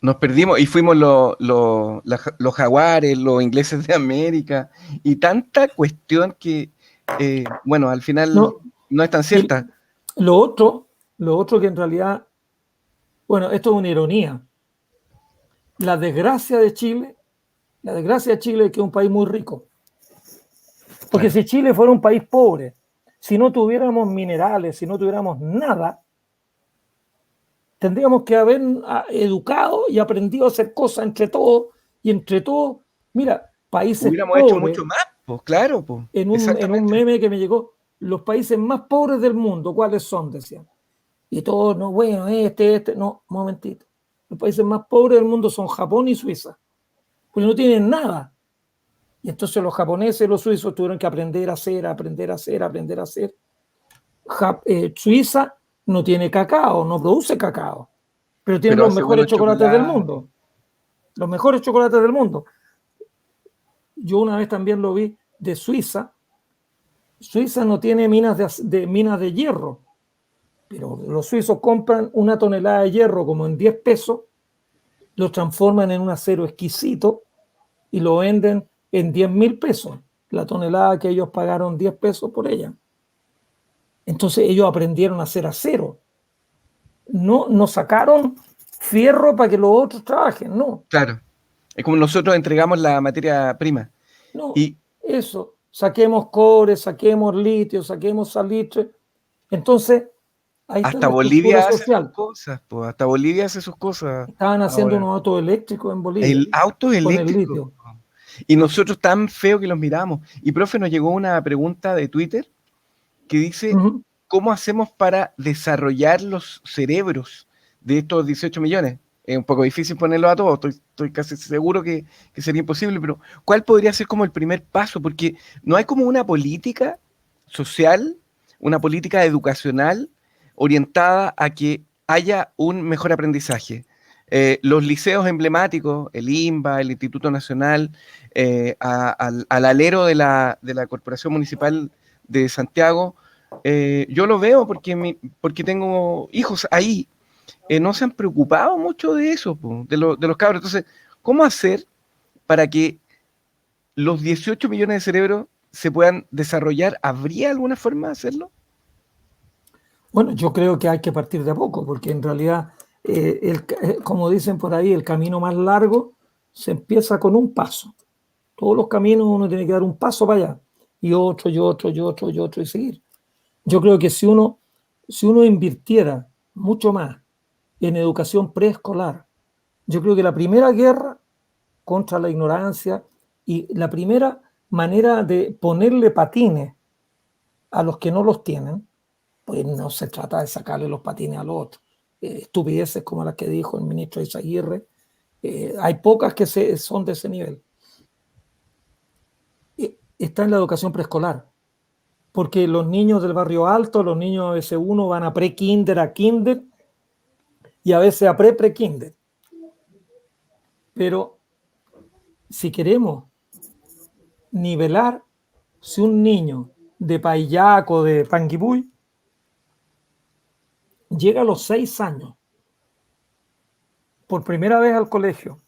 Nos perdimos y fuimos los jaguares, los ingleses de América, y tanta cuestión que, bueno, al final No, no es tan y cierta. lo otro, lo otro que en realidad, bueno, esto es una ironía. La desgracia de Chile, la desgracia de Chile es que es un país muy rico. Porque Claro. si Chile fuera un país pobre, si no tuviéramos minerales, si no tuviéramos nada, tendríamos que haber educado y aprendido a hacer cosas entre todos y entre todos. Mira, países Hubiéramos hecho pobres, mucho más, pues claro, pues, en un exactamente. meme que me llegó, los países más pobres del mundo, ¿cuáles son? Decían. Y todos, no, bueno, no, un momentito. Los países más pobres del mundo son Japón y Suiza, porque no tienen nada. Y entonces los japoneses y los suizos tuvieron que aprender a hacer, aprender a hacer, aprender a hacer. Suiza no tiene cacao, no produce cacao, pero tienen Pero los hace mejores buenos chocolates del chocolates. mundo. Los mejores chocolates del mundo. Yo una vez también lo vi de Suiza. Suiza no tiene minas de hierro, pero los suizos compran una tonelada de hierro como en 10 pesos, lo transforman en un acero exquisito y lo venden en 10.000 pesos, la tonelada que ellos pagaron 10 pesos por ella. Entonces ellos aprendieron a hacer acero. No sacaron fierro para que los otros trabajen, no, Claro. Es como nosotros entregamos la materia prima. no, Y eso. Saquemos cobre, saquemos litio, saquemos salitre. Entonces, ahí está hasta la estructura Bolivia hace sus social. cosas, pues, hasta Bolivia hace sus cosas Estaban haciendo ahora. unos autos eléctricos en Bolivia El auto es con el eléctrico. litio. Y nosotros tan feo que los miramos. Y profe, nos llegó una pregunta de Twitter que dice, Uh-huh. ¿cómo hacemos para desarrollar los cerebros de estos 18 millones? Es un poco difícil ponerlo a todos, estoy casi seguro que sería imposible, pero ¿cuál podría ser como el primer paso? Porque no hay como una política social, una política educacional orientada a que haya un mejor aprendizaje. Los liceos emblemáticos, el INBA, el Instituto Nacional, al alero de la Corporación Municipal de Santiago, yo lo veo porque tengo hijos ahí. No se han preocupado mucho de eso, po, de los cabros. Entonces, ¿cómo hacer para que los 18 millones de cerebros se puedan desarrollar? ¿Habría alguna forma de hacerlo? Bueno, yo creo que hay que partir de a poco, porque en realidad, como dicen por ahí, el camino más largo se empieza con un paso. Todos los caminos uno tiene que dar un paso para allá, y otro, y otro, y otro, y otro, y seguir. Yo creo que si uno invirtiera mucho más en educación preescolar, yo creo que la primera guerra contra la ignorancia y la primera manera de ponerle patines a los que no los tienen, pues no se trata de sacarle los patines al otro. Estupideces como las que dijo el ministro Izaguirre, hay pocas que son de ese nivel. Está en la educación preescolar, porque los niños del barrio alto, los niños de S1 van a pre-kinder, a kinder y a veces a pre-pre-kinder. Pero si queremos nivelar, si un niño de Payaco, de Panguipulli, llega a los 6 años por primera vez al colegio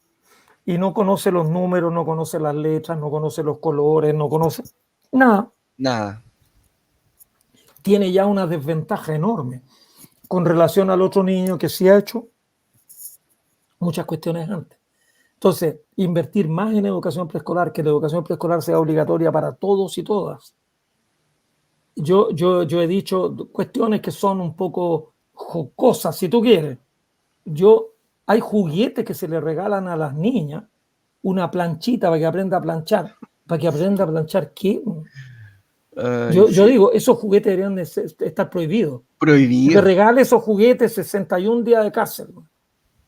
y no conoce los números, no conoce las letras, no conoce los colores, no conoce nada, Nada. tiene ya una desventaja enorme con relación al otro niño que sí ha hecho muchas cuestiones antes. Entonces, invertir más en educación preescolar, que la educación preescolar sea obligatoria para todos y todas, yo he dicho cuestiones que son un poco jocosas, si tú quieres. Hay juguetes que se le regalan a las niñas, una planchita para que aprenda a planchar. ¿Para que aprenda a planchar qué? Ay, Yo sí. digo, esos juguetes deberían de estar prohibidos. Que Prohibido. regale esos juguetes 61 días de cárcel.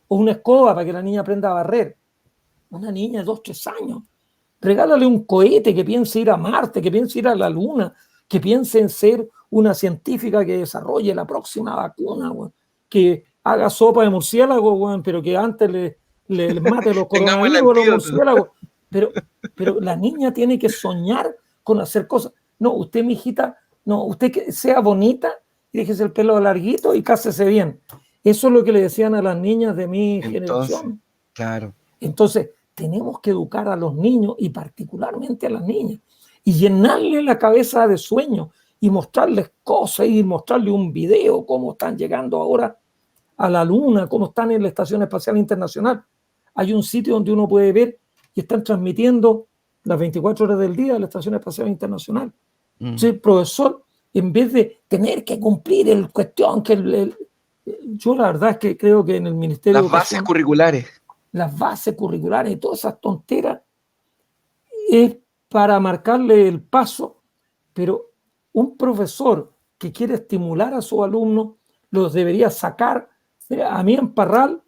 O una escoba para que la niña aprenda a barrer. Una niña de 2, 3 años. Regálale un cohete que piense ir a Marte, que piense ir a la Luna, que piense en ser una científica que desarrolle la próxima vacuna, güey. Que haga sopa de murciélago, güey, pero que antes le mate los Tengamos el coronavirus a los antídoto. murciélagos. Pero la niña tiene que soñar con hacer cosas. No, usted, mi hijita, no, usted que sea bonita y déjese el pelo larguito y cásese bien. Eso es lo que le decían a las niñas de mi Entonces, generación. claro. Entonces, tenemos que educar a los niños y particularmente a las niñas y llenarle la cabeza de sueños y mostrarles cosas y mostrarles un video, cómo están llegando ahora a la Luna, cómo están en la Estación Espacial Internacional. Hay un sitio donde uno puede ver y están transmitiendo las 24 horas del día de la Estación Espacial Internacional. Entonces, el profesor, en vez de tener que cumplir el cuestión, yo la verdad es que creo que en el Ministerio de Las bases Educación curriculares. las bases curriculares y todas esas tonteras es para marcarle el paso, pero un profesor que quiere estimular a sus alumnos los debería sacar. Mira, a mí en Parral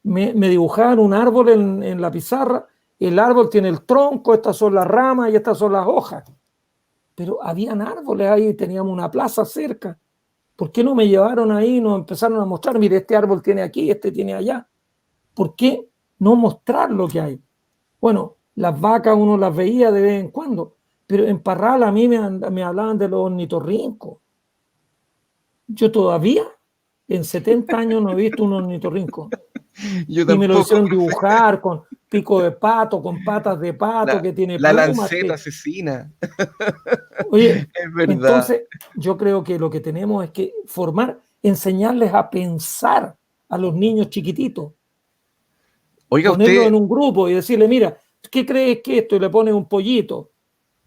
me dibujaban un árbol en la pizarra, el árbol tiene el tronco, estas son las ramas y estas son las hojas, pero habían árboles ahí, teníamos una plaza cerca. ¿Por qué no me llevaron ahí y nos empezaron a mostrar, mire, este árbol tiene aquí, este tiene allá? ¿Por qué no mostrar lo que hay? Bueno, las vacas uno las veía de vez en cuando, pero en Parral a mí me hablaban de los ornitorrincos. Yo todavía, en 70 años, no he visto un ornitorrinco. Yo Y me lo tampoco, hicieron profe. dibujar con pico de pato, con patas de pato, La, que tiene la plumas. lanceta asesina. Oye, Es verdad. entonces yo creo que lo que tenemos es que formar, enseñarles a pensar a los niños chiquititos, Oiga, ponerlos usted, en un grupo y decirle, mira, ¿qué crees que esto? Y le pones un pollito.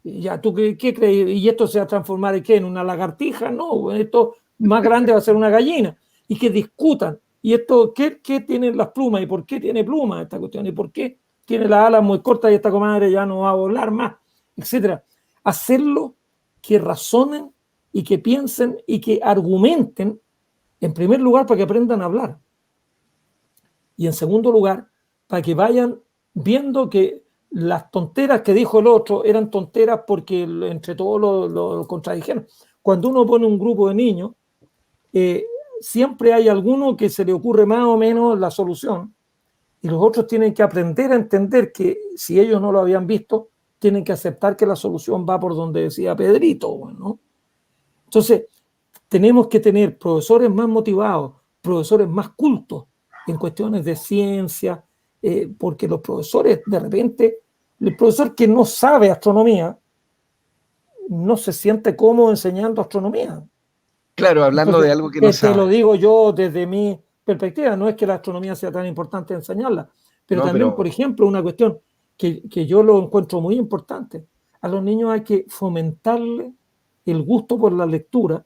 Y ya, ¿tú qué crees? ¿Y esto se va a transformar en qué? ¿En una lagartija? No, esto más grande va a ser una gallina. Y que discutan. ¿Y esto qué tienen las plumas? ¿Y por qué tiene plumas esta cuestión? ¿Y por qué tiene las alas muy cortas y esta comadre ya no va a volar más? Etcétera. Hacerlo que razonen y que piensen y que argumenten, en primer lugar, para que aprendan a hablar. Y en segundo lugar, para que vayan viendo que las tonteras que dijo el otro eran tonteras porque entre todos lo contradijeron. Cuando uno pone un grupo de niños, eh, siempre hay alguno que se le ocurre más o menos la solución y los otros tienen que aprender a entender que si ellos no lo habían visto, tienen que aceptar que la solución va por donde decía Pedrito, ¿no? Entonces, tenemos que tener profesores más motivados, profesores más cultos en cuestiones de ciencia, porque los profesores, de repente, el profesor que no sabe astronomía, no se siente cómodo enseñando astronomía. claro, hablando Entonces, de algo que no te lo sabe. digo yo desde mi perspectiva, no es que la astronomía sea tan importante enseñarla, pero No, también, por pero, ejemplo, una cuestión que yo lo encuentro muy importante, a los niños hay que fomentarle el gusto por la lectura.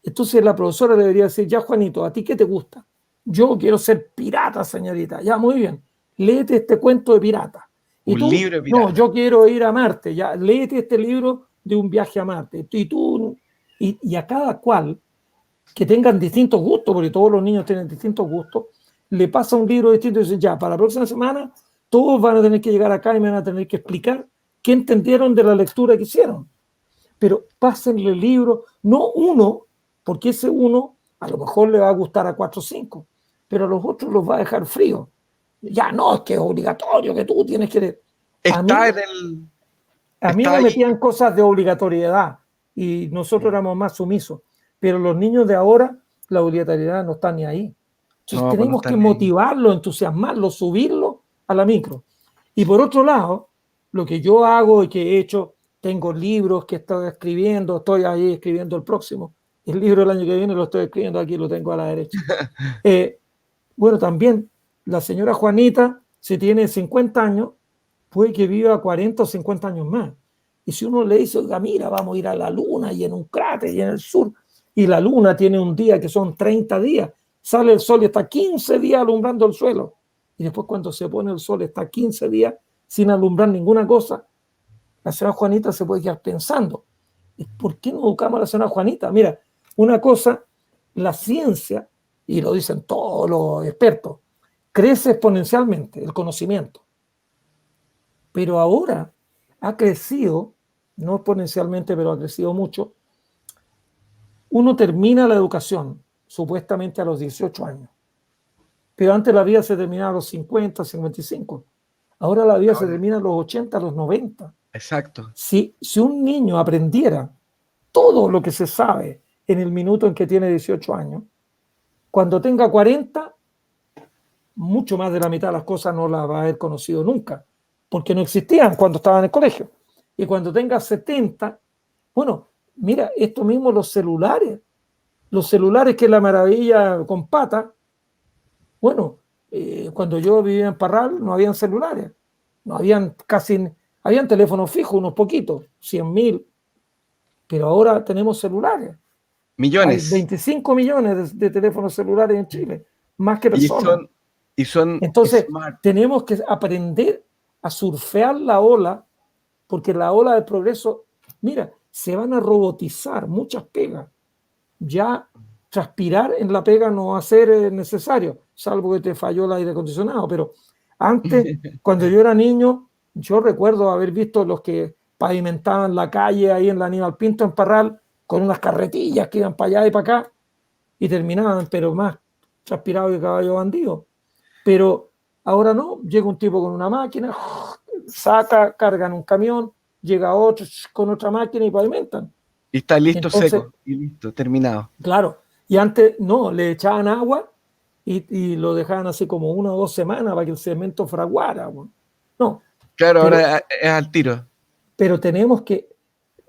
Entonces la profesora le debería decir, ya Juanito, ¿a ti qué te gusta? Yo quiero ser pirata, señorita. Ya, muy bien. Léete este cuento de pirata. ¿Y un tú? libro de No, pirata. yo quiero ir a Marte. Ya, léete este libro de un viaje a Marte. Y tú, y a cada cual que tengan distintos gustos, porque todos los niños tienen distintos gustos, le pasa un libro distinto y dicen, ya, para la próxima semana todos van a tener que llegar acá y me van a tener que explicar qué entendieron de la lectura que hicieron. Pero pásenle el libro, no uno, porque ese uno a lo mejor le va a gustar a 4 o 5, pero a los otros los va a dejar frío. Ya no, es que es obligatorio, que tú tienes que leer. A Está mí, en el, a mí está me ahí. metían cosas de obligatoriedad y nosotros éramos más sumisos, pero los niños de ahora, la obligatoriedad no está ni ahí. Entonces No, pues no tenemos que están ahí. motivarlo, entusiasmarlo, subirlo a la micro. Y por otro lado, lo que yo hago y que he hecho, tengo libros que estoy escribiendo, estoy ahí escribiendo el próximo. El libro del año que viene lo estoy escribiendo aquí, lo tengo a la derecha. Eh, bueno, también la señora Juanita, si tiene 50 años, puede que viva 40 o 50 años más. Y si uno le dice, oiga, mira, vamos a ir a la luna y en un cráter y en el sur, y la luna tiene un día que son 30 días, sale el sol y está 15 días alumbrando el suelo. Y después cuando se pone el sol está 15 días sin alumbrar ninguna cosa, la señora Juanita se puede quedar pensando, ¿por qué no educamos a la señora Juanita? Mira, una cosa, la ciencia, y lo dicen todos los expertos, crece exponencialmente el conocimiento. Pero ahora ha crecido, no exponencialmente, pero ha crecido mucho. Uno termina la educación supuestamente a los 18 años, pero antes la vida se terminaba a los 50, 55. Ahora la vida se termina a los 80, a los 90. Exacto. Si un niño aprendiera todo lo que se sabe en el minuto en que tiene 18 años, cuando tenga 40, mucho más de la mitad de las cosas no las va a haber conocido nunca, porque no existían cuando estaba en el colegio. Y cuando tenga 70, bueno, mira, esto mismo, los celulares que es la maravilla con pata, bueno, cuando yo vivía en Parral no habían celulares, no habían habían teléfonos fijos, unos poquitos, 100.000, pero ahora tenemos celulares. Hay Millones. 25 millones de teléfonos celulares en Chile, más que Y personas. son Entonces, smart. tenemos que aprender a surfear la ola, porque la ola del progreso, mira, se van a robotizar muchas pegas. Ya transpirar en la pega no va a ser necesario, salvo que te falló el aire acondicionado. Pero antes, cuando yo era niño, yo recuerdo haber visto los que pavimentaban la calle ahí en la Aníbal Pinto, en Parral, con unas carretillas que iban para allá y para acá, y terminaban, pero más transpirado que caballo bandido. Pero ahora no, llega un tipo con una máquina, saca, carga en un camión, llega otro con otra máquina y pavimentan. Y está listo, Entonces, seco, y listo, terminado. claro, y antes no, le echaban agua y lo dejaban así como 1 o 2 semanas para que el cemento fraguara. No, Claro, pero, ahora es al tiro. pero tenemos que,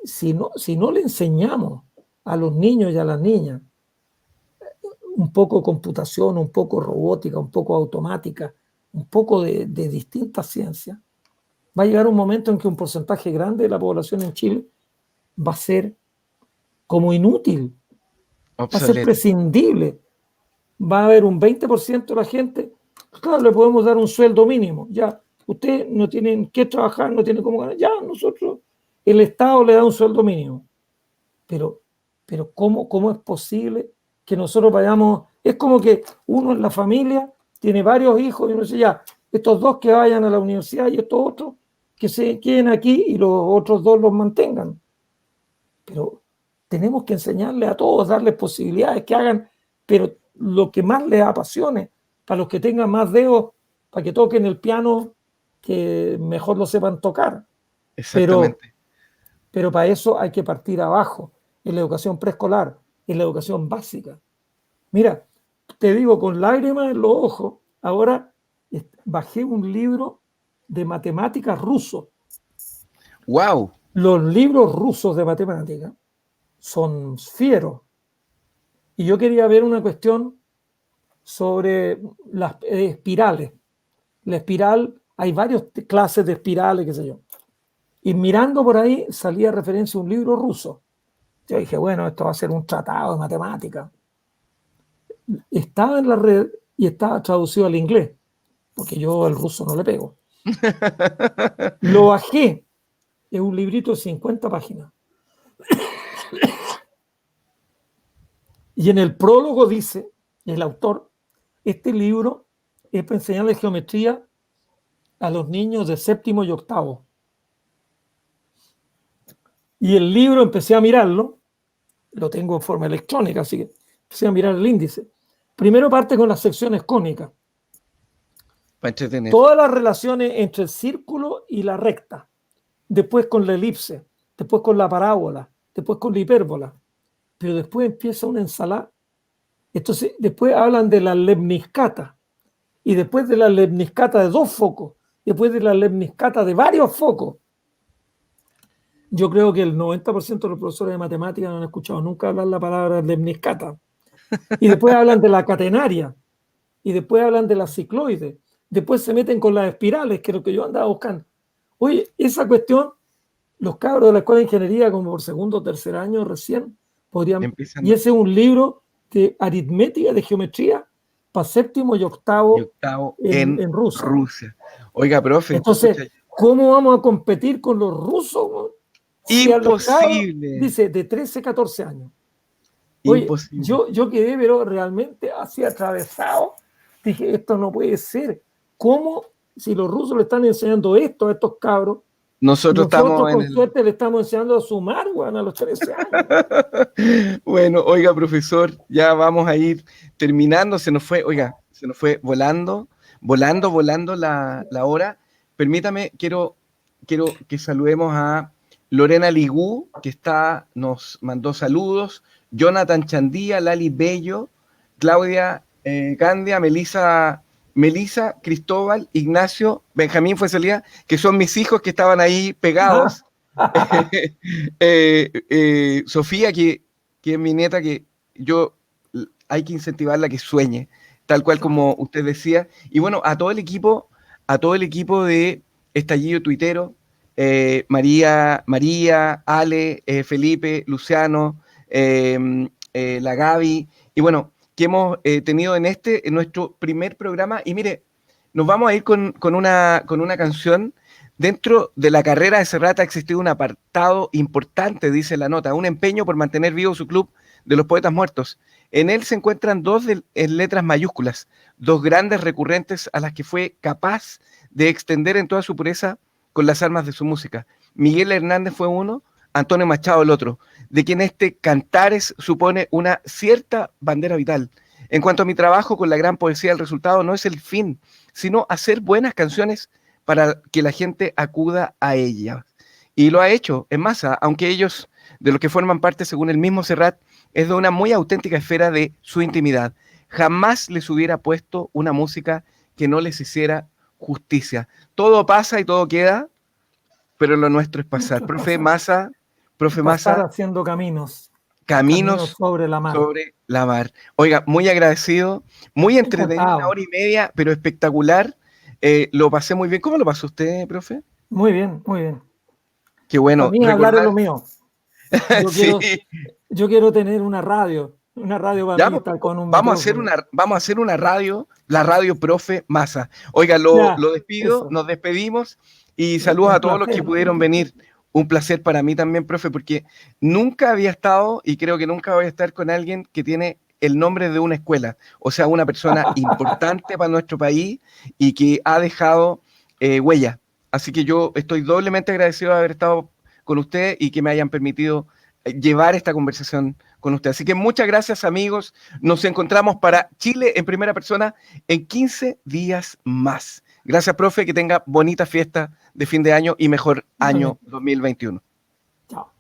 si no le enseñamos a los niños y a las niñas un poco computación, un poco robótica, un poco automática, un poco de distintas ciencias, va a llegar un momento en que un porcentaje grande de la población en Chile va a ser como inútil, va a ser Obsoleto. prescindible. Va a haber un 20% de la gente, claro, le podemos dar un sueldo mínimo, ya, usted no tiene que trabajar, no tiene cómo ganar, ya, nosotros, el Estado le da un sueldo mínimo. Pero ¿cómo es posible que nosotros vayamos? Es como que uno en la familia tiene varios hijos y uno dice, ya, estos 2 que vayan a la universidad y estos otros que se queden aquí y los otros 2 los mantengan. Pero tenemos que enseñarle a todos, darles posibilidades que hagan, pero lo que más les apasione, para los que tengan más dedos, para que toquen el piano, que mejor lo sepan tocar. Pero, Exactamente. pero para eso hay que partir abajo, en la educación preescolar, en la educación básica. Mira, te digo con lágrimas en los ojos, ahora bajé un libro de matemáticas ruso. ¡Wow! Los libros rusos de matemáticas son fieros. Y yo quería ver una cuestión sobre las espirales. La espiral, hay varias clases de espirales, qué sé yo. Y mirando por ahí salía referencia a un libro ruso. Yo dije, bueno, esto va a ser un tratado de matemática. Estaba en la red y estaba traducido al inglés, porque yo al ruso no le pego. Lo bajé, es un librito de 50 páginas. Y en el prólogo dice, el autor, este libro es para enseñarle geometría a los niños de 7º y 8º. Y el libro empecé a mirarlo, lo tengo en forma electrónica, así que empecé a mirar el índice. Primero parte con las secciones cónicas. Para entretener. Todas las relaciones entre el círculo y la recta. Después con la elipse, después con la parábola, después con la hipérbola. Pero después empieza una ensalada. Entonces, después hablan de la lemniscata. Y después de la lemniscata de 2 focos. Después de la lemniscata de varios focos. Yo creo que el 90% de los profesores de matemáticas no han escuchado nunca hablar la palabra lemniscata. Y después hablan de la catenaria. Y después hablan de la cicloide. Después se meten con las espirales, que es lo que yo andaba buscando. Oye, esa cuestión los cabros de la escuela de ingeniería, como por segundo o tercer año recién, podrían. Empiezan Y ese es un libro de aritmética, de geometría, para séptimo y y octavo octavo en en Rusia. Rusia. Oiga, profe, Entonces, pucha, ¿cómo vamos a competir con los rusos? Si a los cabros, imposible, dice, de 13, 14 años. Oye, imposible. yo quedé, pero realmente así atravesado. Dije, esto no puede ser. ¿Cómo, si los rusos le están enseñando esto a estos cabros, Nosotros nosotros estamos en con el... suerte le estamos enseñando a sumar, weón, a los 13 años? Bueno, oiga, profesor, ya vamos a ir terminando. Se nos fue, oiga, se nos fue volando, volando la hora. Permítame, quiero que saludemos a Lorena Ligú, que nos mandó saludos, Jonathan Chandía, Lali Bello, Claudia Candia, Melisa, Cristóbal, Ignacio, Benjamín Fuesalía, que son mis hijos que estaban ahí pegados. Sofía, que es mi nieta, que yo hay que incentivarla a que sueñe, tal cual como usted decía. Y bueno, a todo el equipo de Estallido Tuitero, María, Ale, Felipe, Luciano, la Gaby, y bueno, que hemos tenido en nuestro primer programa. Y mire, nos vamos a ir con una canción. Dentro de la carrera de Serrat ha existido un apartado importante, dice la nota, un empeño por mantener vivo su club de los poetas muertos. En él se encuentran en letras mayúsculas, dos grandes recurrentes a las que fue capaz de extender en toda su pureza con las armas de su música. Miguel Hernández fue uno, Antonio Machado el otro, de quien este Cantares supone una cierta bandera vital. En cuanto a mi trabajo con la gran poesía, el resultado no es el fin, sino hacer buenas canciones para que la gente acuda a ella. Y lo ha hecho en masa, aunque ellos, de los que forman parte, según el mismo Serrat, es de una muy auténtica esfera de su intimidad. Jamás les hubiera puesto una música que no les hiciera justicia. Todo pasa y todo queda, pero lo nuestro es pasar. Profe Massa, Pasar haciendo caminos caminos sobre la mar. sobre la mar. Oiga, muy agradecido, muy entretenido, Encantado. 1 hora y media, pero espectacular. Lo pasé muy bien. ¿Cómo lo pasó usted, profe? Muy bien, muy bien. Qué Para bueno. mí hablar es lo mío. Sí. Yo quiero tener una radio para Ya, mí, estar con un vamos a hacer una radio, la radio Profe Massa. Oiga, Ya, lo despido, eso. nos despedimos y saludos Un a todos los que placer. pudieron venir. Un placer para mí también, profe, porque nunca había estado y creo que nunca voy a estar con alguien que tiene el nombre de una escuela, o sea, una persona importante para nuestro país y que ha dejado huella. Así que yo estoy doblemente agradecido de haber estado con usted y que me hayan permitido llevar esta conversación con usted. Así que muchas gracias, amigos. Nos encontramos para Chile en primera persona en 15 días más. Gracias, profe, que tenga bonita fiesta de fin de año y mejor año 2021. Chao.